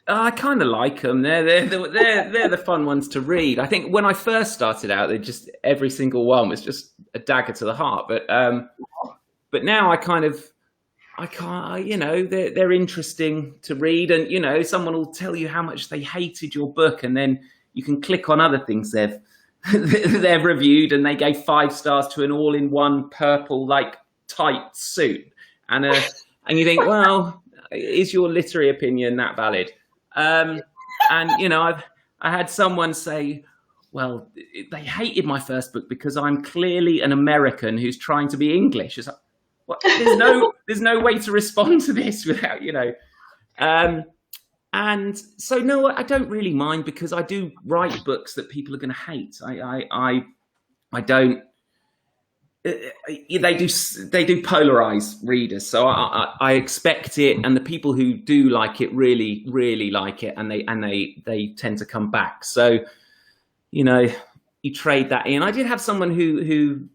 I kind of like them. They're the fun ones to read. I think when I first started out, every single one was just a dagger to the heart. But now I can't. They're interesting to read, and someone will tell you how much they hated your book, and then you can click on other things they've reviewed, and they gave 5 stars to an all-in-one purple tight suit, and you think, well, is your literary opinion that valid? I had someone say, well, they hated my first book because I'm clearly an American who's trying to be English. It's like, what? There's no way to respond to this without, and so no, I don't really mind, because I do write books that people are going to hate. I don't. They do polarize readers, so I expect it, and the people who do like it really, really like it, and they tend to come back. So, you trade that in. I did have someone who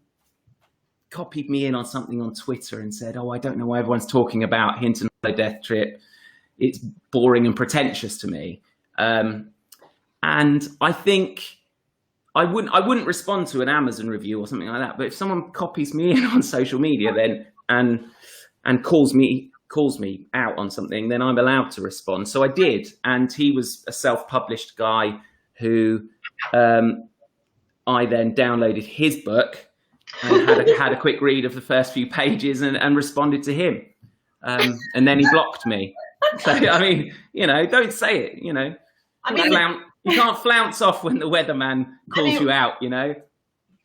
copied me in on something on Twitter and said, "Oh, I don't know why everyone's talking about Hinton Hollow Death Trip. It's boring and pretentious to me." And I think I wouldn't respond to an Amazon review or something like that. But if someone copies me in on social media then and calls me out on something, then I'm allowed to respond. So I did, and he was a self-published guy who I then downloaded his book and had a quick read of the first few pages and responded to him, and then he blocked me. So I mean, don't say it. I mean, you can't flounce off when the weatherman calls you out,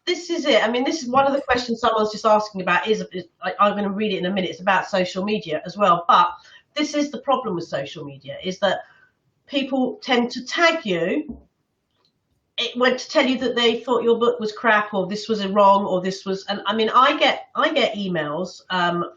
This is it. I mean, this is one of the questions someone's just asking about. I'm going to read it in a minute. It's about social media as well. But this is the problem with social media, is that people tend to tag you. It went to tell you that they thought your book was crap, or this was wrong, or this was. And I mean, I get emails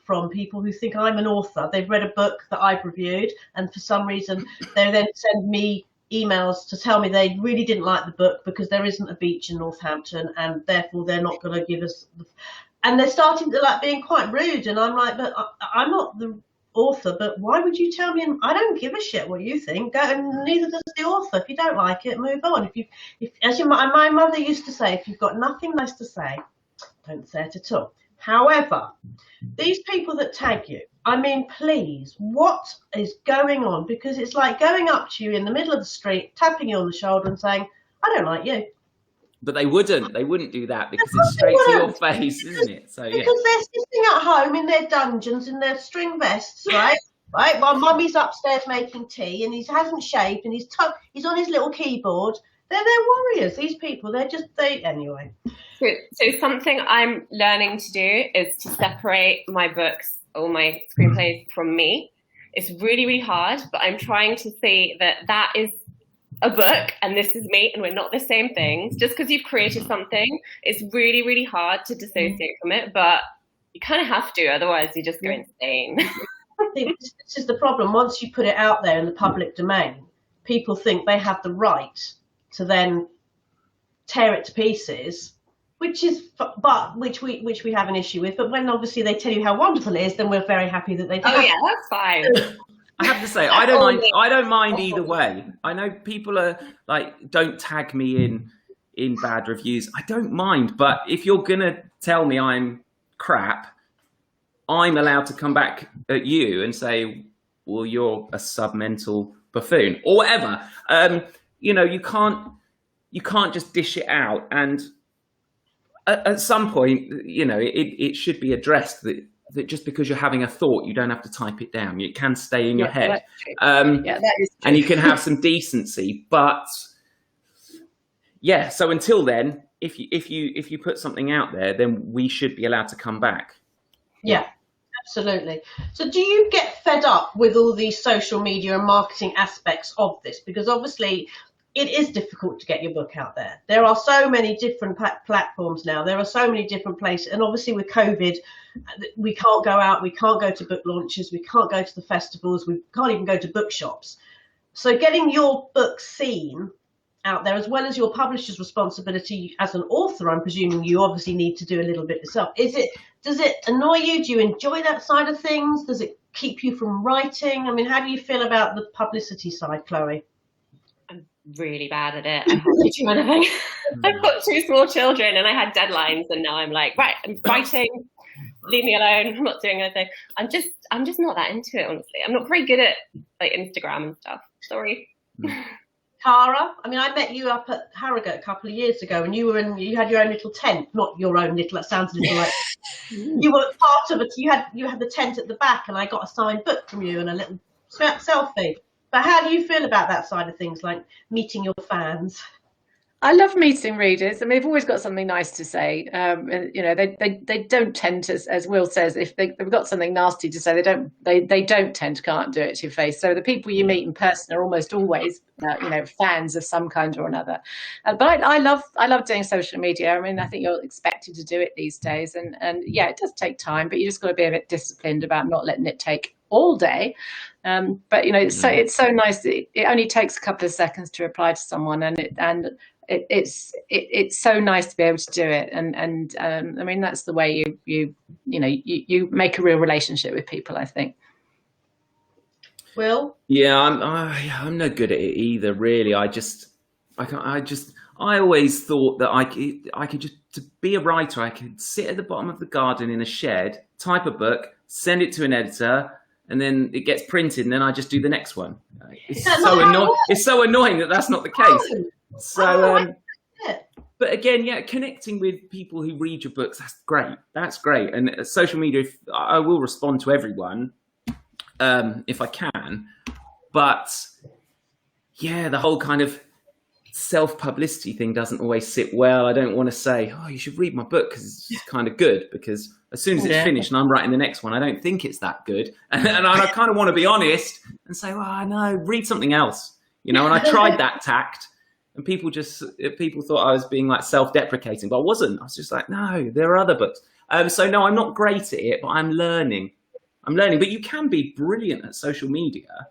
from people who think I'm an author. They've read a book that I've reviewed, and for some reason they then send me emails to tell me they really didn't like the book because there isn't a beach in Northampton, and therefore they're not going to give us. And they're starting to being quite rude, and I'm like, but I'm not the author, but why would you tell me? I don't give a shit what you think, and neither does the author. If you don't like it, move on. My mother used to say, if you've got nothing nice to say, don't say it at all. However, these people that tag you, I mean, please, what is going on? Because it's like going up to you in the middle of the street, tapping you on the shoulder and saying, I don't like you. But they wouldn't do that, because it's straight to your face, isn't it? So yeah. Because they're sitting at home in their dungeons in their string vests, right? Right. While mummy's upstairs making tea, and he hasn't shaved, and he's on his little keyboard. They're warriors. These people. Anyway. So something I'm learning to do is to separate my books or my screenplays from me. It's really, really hard, but I'm trying to see that is a book and this is me, and we're not the same things. Just because you've created something, it's really, really hard to dissociate from it, but you kind of have to, otherwise you just go insane. I think this is the problem. Once you put it out there in the public domain, people think they have the right to then tear it to pieces, which we have an issue with. But when obviously they tell you how wonderful it is, then we're very happy that they do. Oh yeah, that's fine. I have to say, I don't mind either way. I know people are like, don't tag me in bad reviews. I don't mind, but if you're gonna tell me I'm crap, I'm allowed to come back at you and say, well, you're a submental buffoon or whatever. You know, you can't just dish it out. And at some point, you know, it should be addressed that just because you're having a thought, you don't have to type it down. It can stay in your head. That is true. And you can have some decency. But yeah, so until then, if you put something out there, then we should be allowed to come back. Yeah, absolutely. So do you get fed up with all these social media and marketing aspects of this? Because obviously it is difficult to get your book out there. There are so many different platforms now. There are so many different places. And obviously with COVID, we can't go out. We can't go to book launches. We can't go to the festivals. We can't even go to bookshops. So getting your book seen out there, as well as your publisher's responsibility as an author, I'm presuming you obviously need to do a little bit yourself. Does it annoy you? Do you enjoy that side of things? Does it keep you from writing? I mean, how do you feel about the publicity side, Chloe? Really bad at it. I hardly do anything. I've got 2 small children and I had deadlines, and now I'm like, right, I'm writing, leave me alone, I'm not doing anything. I'm just not that into it, honestly. I'm not very good at like Instagram and stuff. Sorry. Cara, I mean, I met you up at Harrogate a couple of years ago, and you had your own little tent. Not your own little, that sounds a little like you were part of it. You had the tent at the back, and I got a signed book from you and a little selfie. But how do you feel about that side of things, like meeting your fans? I love meeting readers. I mean, they've always got something nice to say. And, you know, they don't tend to, as Will says, if they've got something nasty to say, they don't tend to can't do it to your face. So the people you meet in person are almost always, you know, fans of some kind or another. But I love doing social media. I mean, I think you're expected to do it these days, and yeah, it does take time, but you just got to be a bit disciplined about not letting it take all day. But you know, it's so nice that it only takes a couple of seconds to reply to someone, and it's so nice to be able to do it. And I mean, that's the way you make a real relationship with people, I think. Will? Yeah, I'm no good at it either, really. I always thought that I could just, to be a writer, I could sit at the bottom of the garden in a shed, type a book, send it to an editor, and then it gets printed, and then I just do the next one. It's so annoying that that's not the case. So, but again, yeah, connecting with people who read your books, that's great. That's great. And social media, I will respond to everyone if I can. But yeah, the whole kind of self-publicity thing doesn't always sit well. I don't want to say, oh, you should read my book because it's kind of good, because as soon as it's finished and I'm writing the next one, I don't think it's that good. And I kind of want to be honest and say, well, no, read something else. You know, and I tried that tact, and people thought I was being like self-deprecating, but I wasn't. I was just like, no, there are other books. So no, I'm not great at it, but I'm learning. But you can be brilliant at social media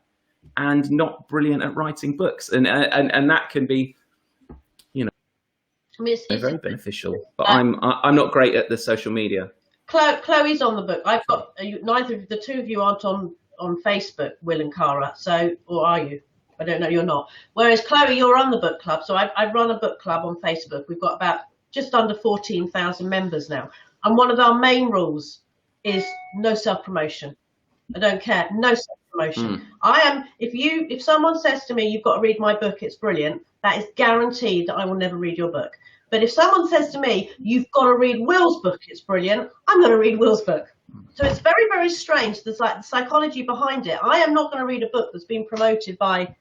and not brilliant at writing books, and that can be, you know, I mean, it's very beneficial. But I'm not great at the social media. Chloe's on the book. I've got neither of the two of you aren't on Facebook, Will and Cara. So, or are you? I don't know. You're not. Whereas Chloe, you're on the book club. So I've run a book club on Facebook. We've got about just under 14,000 members now, and one of our main rules is no self-promotion. I don't care. No self-promotion. If someone says to me, you've got to read my book, it's brilliant, that is guaranteed that I will never read your book. But if someone says to me, you've got to read Will's book, it's brilliant, I'm going to read Will's book. So it's very, very strange. There's like the psychology behind it. I am not going to read a book that's been promoted by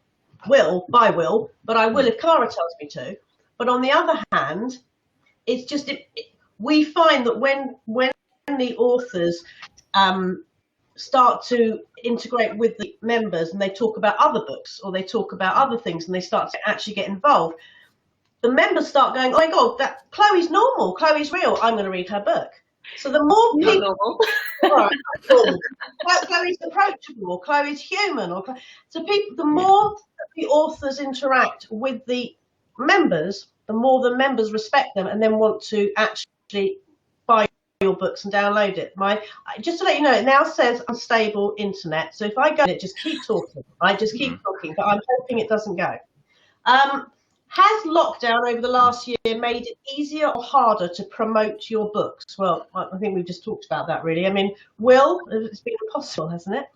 Will, but I will if Cara tells me to. But on the other hand, it's just, we find that when the authors start to integrate with the members and they talk about other books or they talk about other things and they start to actually get involved, the members start going, oh my God, that Chloe's normal, Chloe's real, I'm going to read her book. So the more people, Chloe's approachable, or Chloe's human, the more the authors interact with the members, the more the members respect them and then want to actually buy your books and download it. Just to let you know, it now says unstable internet. So if I go, just keep talking. I just keep talking, but I'm hoping it doesn't go. Has lockdown over the last year made it easier or harder to promote your books? Well, I think we've just talked about that, really. I mean, Will, it's been impossible, hasn't it?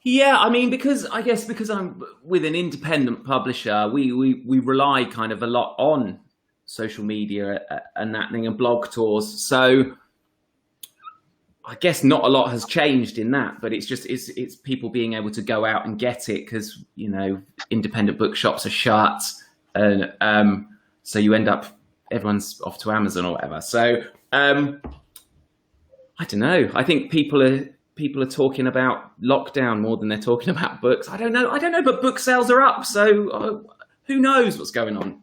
Yeah, I mean, because I'm with an independent publisher, we rely kind of a lot on social media and that thing and blog tours. So I guess not a lot has changed in that, but it's people being able to go out and get it because, you know, independent bookshops are shut, and so you end up, everyone's off to Amazon or whatever. So I don't know. I think people are talking about lockdown more than they're talking about books. I don't know, but book sales are up, so who knows what's going on.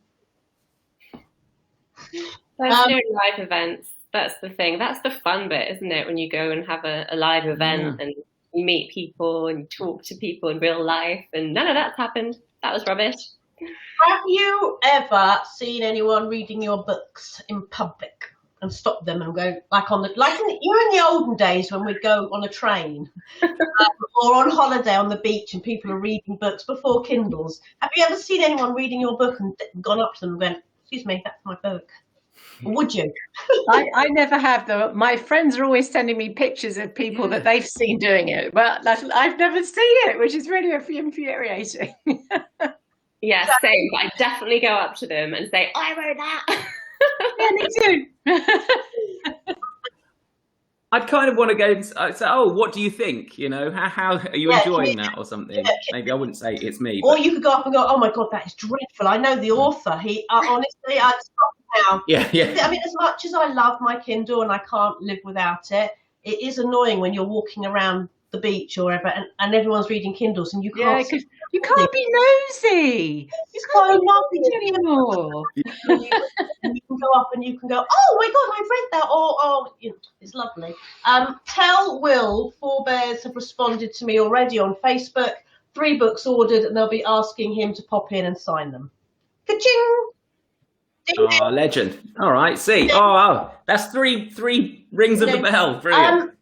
There's no live events. That's the thing. That's the fun bit, isn't it? When you go and have a live event and you meet people and you talk to people in real life, and none of that's happened. That was rubbish. Have you ever seen anyone reading your books in public and stop them and go in the olden days when we'd go on a train or on holiday on the beach and people are reading books before Kindles? Have you ever seen anyone reading your book and gone up to them and went, "Excuse me, that's my book"? Would you? I never have, though. My friends are always sending me pictures of people that they've seen doing it, but I've never seen it, which is really infuriating. Yeah, same. I definitely go up to them and say, "I wrote that." Yeah, me too. I'd kind of want to go and say, "Oh, what do you think? You know, how are you enjoying that or something?" Maybe I wouldn't say it's me. Or you could go up and go, "Oh my God, that is dreadful. I know the author. He honestly, I'd stop now." Yeah. I mean, as much as I love my Kindle and I can't live without it, it is annoying when you're walking around the beach or whatever and everyone's reading Kindles and you can't. Yeah, you can't be nosy. It's so lovely anymore. You can go up and you can go, "Oh my God, I've read that," or you know, it's lovely. Tell Will, Four Bears have responded to me already on Facebook. 3 books ordered, and they'll be asking him to pop in and sign them. Ka-ching! Oh, legend. All right, see. Oh, that's three rings of the bell. Brilliant.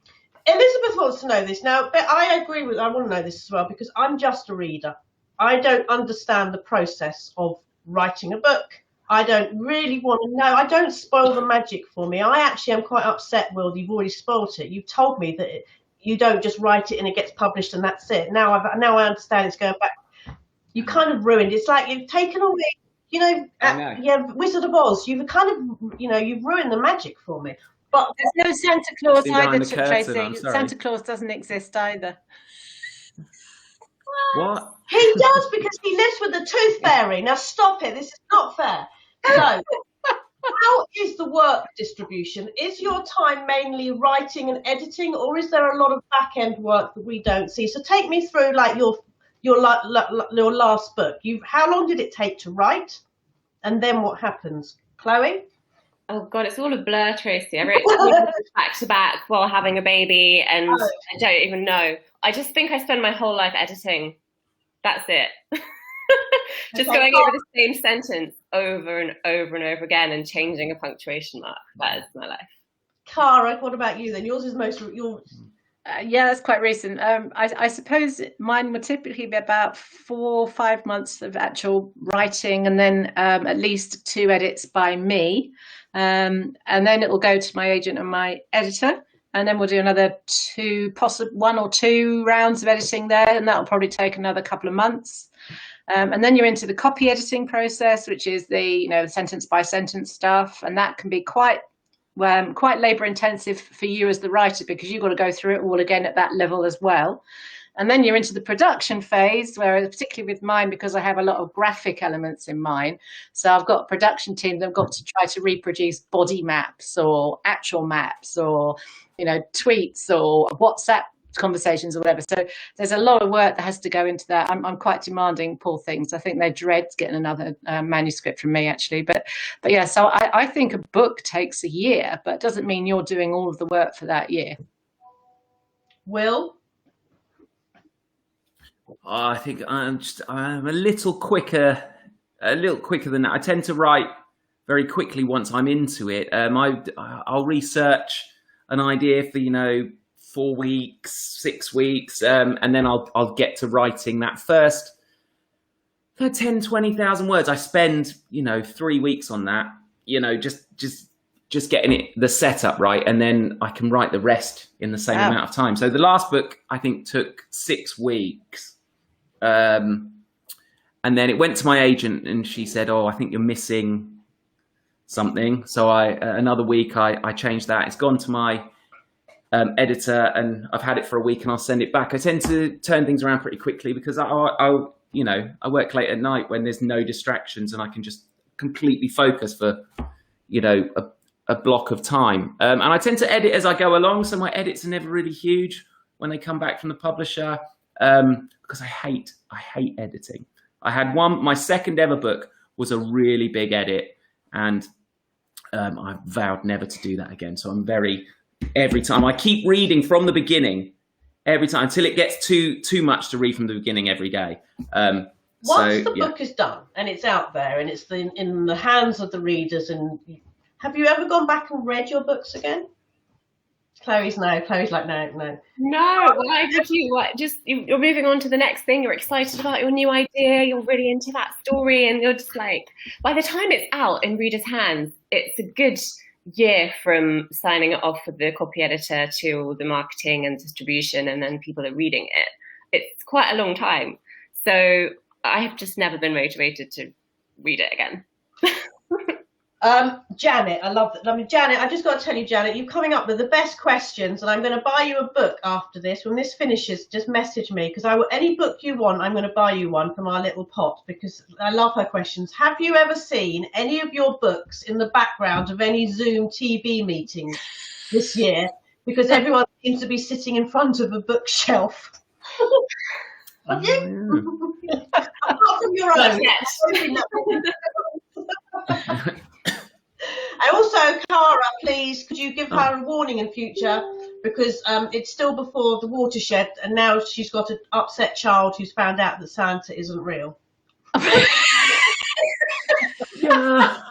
Elizabeth wants to know this now, but I want to know this as well because I'm just a reader. I don't understand the process of writing a book. I don't really want to know. I don't spoil the magic for me. I actually am quite upset, Will. You've already spoilt it. You've told me that you don't just write it and it gets published and that's it. Now I understand it's going back. You kind of ruined it. It's like you've taken away, you know. Wizard of Oz. You've kind of, you've ruined the magic for me. But there's no Santa Claus either, Tracy. Santa Claus doesn't exist either. What? He does because he lives with the tooth fairy. Now stop it. This is not fair. So, how is the work distribution? Is your time mainly writing and editing, or is there a lot of back end work that we don't see? So take me through like your last book. How long did it take to write, and then what happens, Chloe? Oh God, it's all a blur, Tracy. I wrote back to back while having a baby, and I don't even know. I just think I spend my whole life editing. That's it. Just going over the same sentence over and over and over again and changing a punctuation mark. That is my life. Cara, what about you then? Yours is yeah, that's quite recent. I suppose mine would typically be about 4 or 5 months of actual writing, and then at least 2 edits by me. And then it will go to my agent and my editor, and then we'll do another 1 or 2 rounds of editing there, and that will probably take another couple of months. And then you're into the copy editing process, which is the sentence by sentence stuff, and that can be quite labor intensive for you as the writer because you've got to go through it all again at that level as well. And then you're into the production phase, where particularly with mine, because I have a lot of graphic elements in mine. So I've got a production team that have got to try to reproduce body maps or actual maps or, tweets or WhatsApp conversations or whatever. So there's a lot of work that has to go into that. I'm quite demanding, poor things. I think they dread getting another manuscript from me, actually. But yeah, so I think a book takes a year, but it doesn't mean you're doing all of the work for that year. Will? I think I'm a little quicker a little quicker than that. I tend to write very quickly once I'm into it. I'll research an idea for 4 weeks, 6 weeks, and then I'll get to writing that first 10, 20,000 words. I spend 3 weeks on that. Just getting the setup right, and then I can write the rest in the same amount of time. So the last book I think took 6 weeks. And then it went to my agent, and she said, "Oh, I think you're missing something." So another week I changed that. It's gone to my editor, and I've had it for a week, and I'll send it back. I tend to turn things around pretty quickly because I work late at night when there's no distractions, and I can just completely focus for a block of time. And I tend to edit as I go along, so my edits are never really huge when they come back from the publisher, because I hate editing. I had my second ever book was a really big edit, and I vowed never to do that again. So I'm every time I keep reading from the beginning, every time until it gets too much to read from the beginning every day. Once the book is done and it's out there and it's in the hands of the readers, and have you ever gone back and read your books again? Chloe's like, no. No, why would you? You're moving on to the next thing. You're excited about your new idea. You're really into that story, and you're just like, by the time it's out in readers' hands, it's a good year from signing it off with the copy editor to the marketing and distribution, and then people are reading it. It's quite a long time. So I have just never been motivated to read it again. Janet, I love that. I mean, Janet, I just got to tell you, Janet, you're coming up with the best questions, and I'm going to buy you a book after this. When this finishes, just message me, because any book you want, I'm going to buy you one from our little pot, because I love her questions. Have you ever seen any of your books in the background of any Zoom TV meetings this year? Because everyone seems to be sitting in front of a bookshelf. Have you? Apart from your own. Also, Cara, please, could you give her a warning in future, because it's still before the watershed, and now she's got an upset child who's found out that Santa isn't real. Yeah.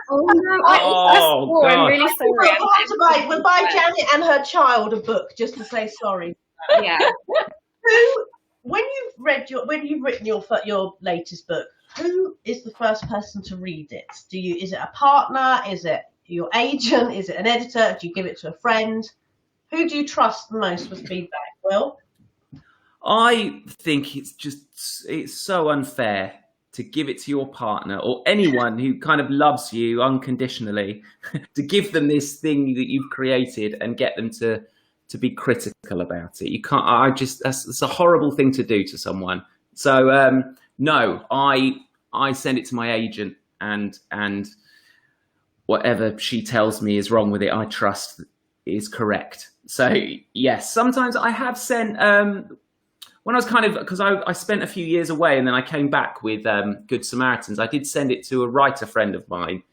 Oh no! I'm really sorry. We'll buy Janet and her child a book just to say sorry. Yeah. When you've written your latest book, who is the first person to read it? Is it a partner? Is it your agent? Is it an editor? Do you give it to a friend? Who do you trust the most with feedback, Will? I think it's so unfair to give it to your partner or anyone who kind of loves you unconditionally, to give them this thing that you've created and get them to be critical about it. You can't. It's a horrible thing to do to someone. So no, I send it to my agent, and whatever she tells me is wrong with it, I trust is correct. So yes, sometimes I have sent when I was because I spent a few years away, and then I came back with Good Samaritans. I did send it to a writer friend of mine,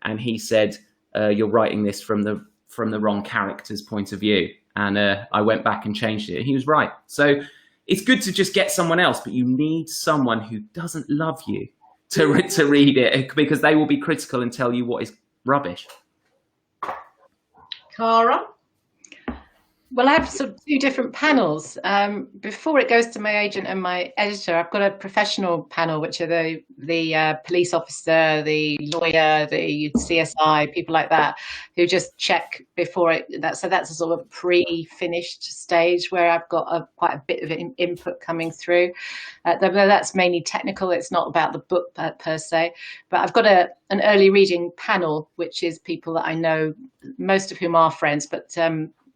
and he said, "You're writing this from the wrong character's point of view." And I went back and changed it. And he was right. So it's good to just get someone else, but you need someone who doesn't love you to read it, because they will be critical and tell you what is rubbish. Cara? Well, I have sort of two different panels. Before it goes to my agent and my editor, I've got a professional panel, which are the police officer, the lawyer, the CSI, people like that, who just check before it. So that's a sort of pre-finished stage where I've got quite a bit of input coming through. That's mainly technical. It's not about the book per se. But I've got an early reading panel, which is people that I know, most of whom are friends, but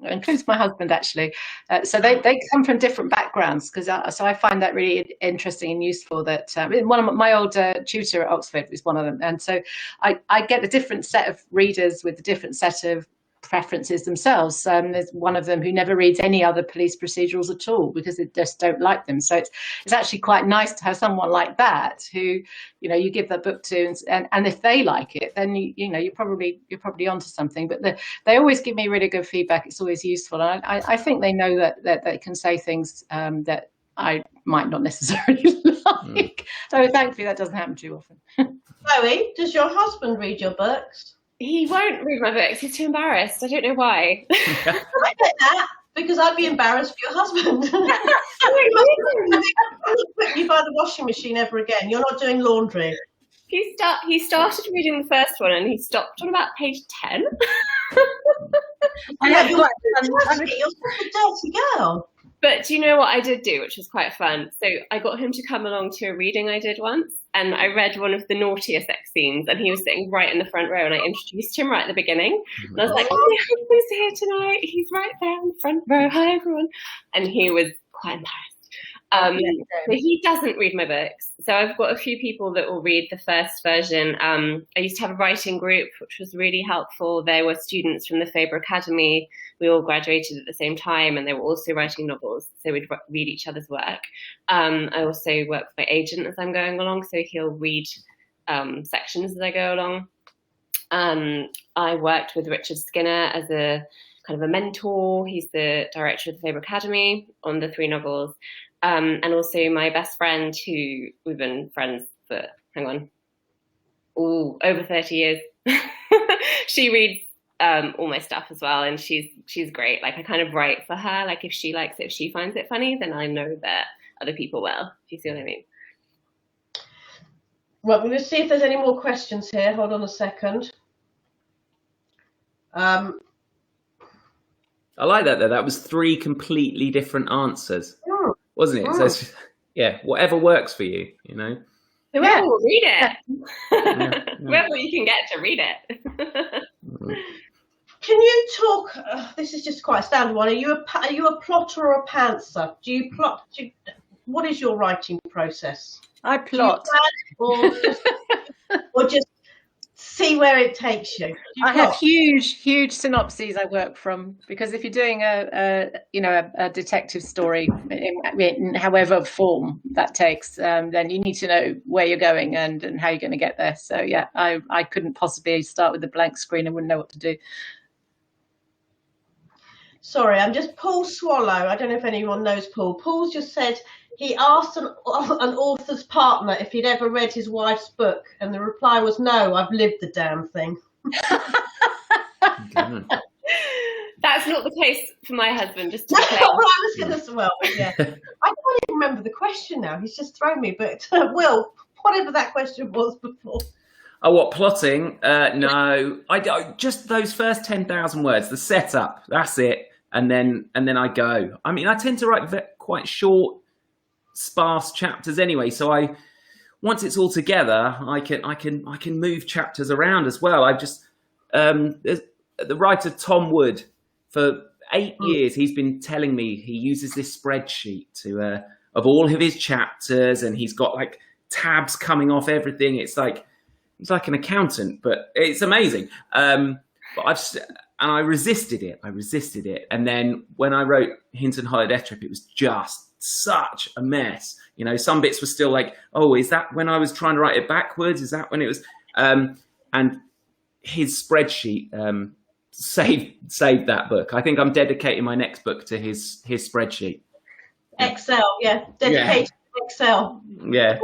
includes my husband actually. So they come from different backgrounds, so I find that really interesting and useful. That one of my old tutor at Oxford was one of them, and so I get a different set of readers with a different set of preferences themselves. There's one of them who never reads any other police procedurals at all because they just don't like them. So it's actually quite nice to have someone like that who, you give that book to, and if they like it, then you're probably onto something. But they always give me really good feedback. It's always useful, and I think they know that they can say things that I might not necessarily like. So thankfully that doesn't happen too often. Chloe, does your husband read your books? He won't read my books. He's too embarrassed. I don't know why. I get that, because I'd be embarrassed for your husband. You buy the washing machine ever again. You're not doing laundry. He started reading the first one and he stopped on about page 10. You're such a dirty girl. But do you know what I did do, which was quite fun? So I got him to come along to a reading I did once, and I read one of the naughtier sex scenes, and he was sitting right in the front row, and I introduced him right at the beginning. And I was like, oh, my husband's here tonight. He's right there in the front row. Hi, everyone. And he was quite embarrassed. But he doesn't read my books. So I've got a few people that will read the first version. I used to have a writing group, which was really helpful. There were students from the Faber Academy. We all graduated at the same time, and they were also writing novels. So we'd read each other's work. I also work with my agent as I'm going along, so he'll read sections as I go along. I worked with Richard Skinner as a kind of a mentor. He's the director of the Faber Academy on the 3 novels. And also my best friend, who we've been friends for, over 30 years. She reads all my stuff as well, and she's great. Like, I kind of write for her. Like, if she likes it, if she finds it funny, then I know that other people will. Do you see what I mean? Well, we're going to see if there's any more questions here. Hold on a second. I like that, though. That was 3 completely different answers, wasn't it? So, yeah, whatever works for you, you know. Whoever will read it. Whoever you can get to read it. Can you talk? This is just quite a standard one. Are you a plotter or a pantser? Do you plot? What is your writing process? I plot. Or just see where it takes you. I have huge synopses I work from, because if you're doing a detective story in however form that takes, then you need to know where you're going and how you're going to get there. So yeah, I couldn't possibly start with a blank screen and wouldn't know what to do. Sorry, I'm just Paul Swallow. I don't know if anyone knows Paul. Paul's just said he asked an author's partner if he'd ever read his wife's book, and the reply was, no, I've lived the damn thing. That's not the case for my husband, just to That's be not clear. what I was going to say. Well, yeah. I can't even remember the question now. He's just thrown me. But Will, whatever that question was before. Oh, what, plotting? No, I don't. Just those first 10,000 words, the setup. That's it, and then I go. I mean, I tend to write quite short, sparse chapters anyway. So once it's all together, I can move chapters around as well. I just the writer Tom Wood, for 8 years, he's been telling me he uses this spreadsheet of all of his chapters, and he's got like tabs coming off everything. It's like he's like an accountant, but it's amazing. But I resisted it. And then when I wrote Hinton Hollow Death Trip, it was just such a mess. You know, some bits were still like, oh, is that when I was trying to write it backwards? Is that when it was? And his spreadsheet saved that book. I think I'm dedicating my next book to his spreadsheet. Excel, yeah, dedicated to Excel. Yeah.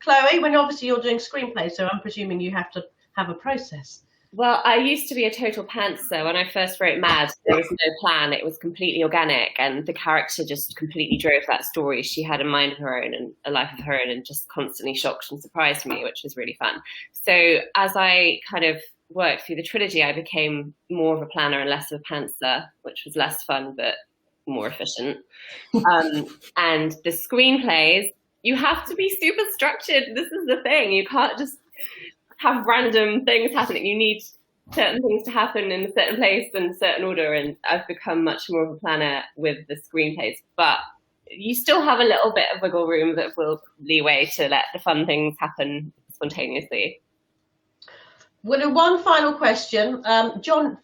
Chloe, when obviously you're doing screenplays, so I'm presuming you have to have a process. Well, I used to be a total pantser. When I first wrote Mad, there was no plan. It was completely organic, and the character just completely drove that story. She had a mind of her own and a life of her own, and just constantly shocked and surprised me, which was really fun. So as I kind of worked through the trilogy, I became more of a planner and less of a pantser, which was less fun but more efficient. And the screenplays, you have to be super structured. This is the thing. You can't just have random things happening. You need certain things to happen in a certain place and a certain order, and I've become much more of a planner with the screenplays, but you still have a little bit of wiggle room, that will leeway to let the fun things happen spontaneously. Well, one final question. John,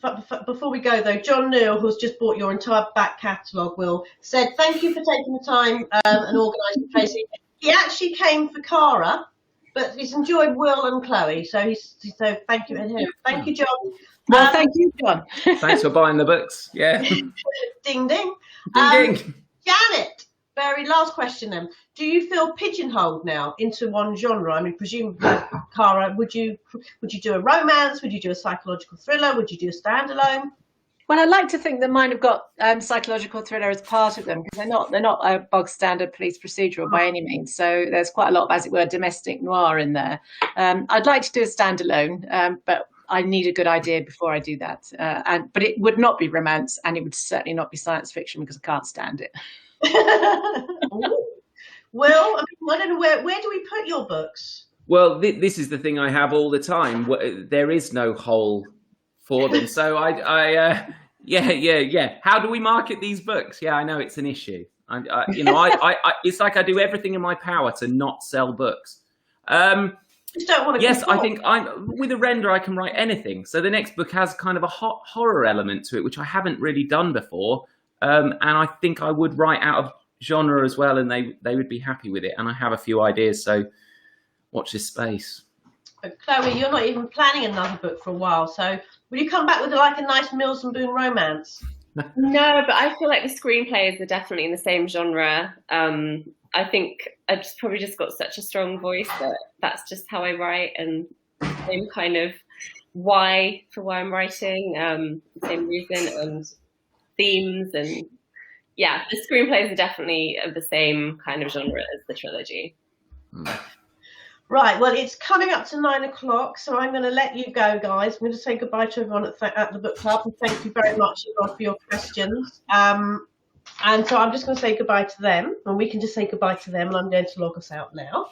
before we go though, John Neal, who's just bought your entire back catalogue, Will, said thank you for taking the time and organising Tracy. He actually came for Cara, but he's enjoyed Will and Chloe, so thank you, and him. Thank you, John. Well, thank you, John. Thanks for buying the books. Yeah. Ding ding. Ding ding. Janet, very last question then. Do you feel pigeonholed now into one genre? I mean, presumably, Cara, would you do a romance? Would you do a psychological thriller? Would you do a standalone? Well, I like to think that mine have got psychological thriller as part of them, because they're not a bog standard police procedural by any means. So there's quite a lot of, as it were, domestic noir in there. I'd like to do a standalone, but I need a good idea before I do that. But it would not be romance, and it would certainly not be science fiction, because I can't stand it. Well, I mean, I don't know, where do we put your books? Well, this is the thing I have all the time. There is no hole for them. So yeah. How do we market these books? Yeah, I know it's an issue. It's like I do everything in my power to not sell books. Just don't want to. Yes, I think with a render I can write anything. So the next book has kind of a horror element to it, which I haven't really done before. And I think I would write out of genre as well, and they would be happy with it. And I have a few ideas, so watch this space. But Chloe, you're not even planning another book for a while, so will you come back with like a nice Mills and Boon romance? No, but I feel like the screenplays are definitely in the same genre. I think I've probably just got such a strong voice that that's just how I write, and same kind of why I'm writing, same reason and themes, and yeah, the screenplays are definitely of the same kind of genre as the trilogy. Right, well, it's coming up to 9 o'clock, so I'm going to let you go, guys. I'm going to say goodbye to everyone at the book club, and thank you very much for your questions. And so I'm just going to say goodbye to them, and we can just say goodbye to them, and I'm going to log us out now.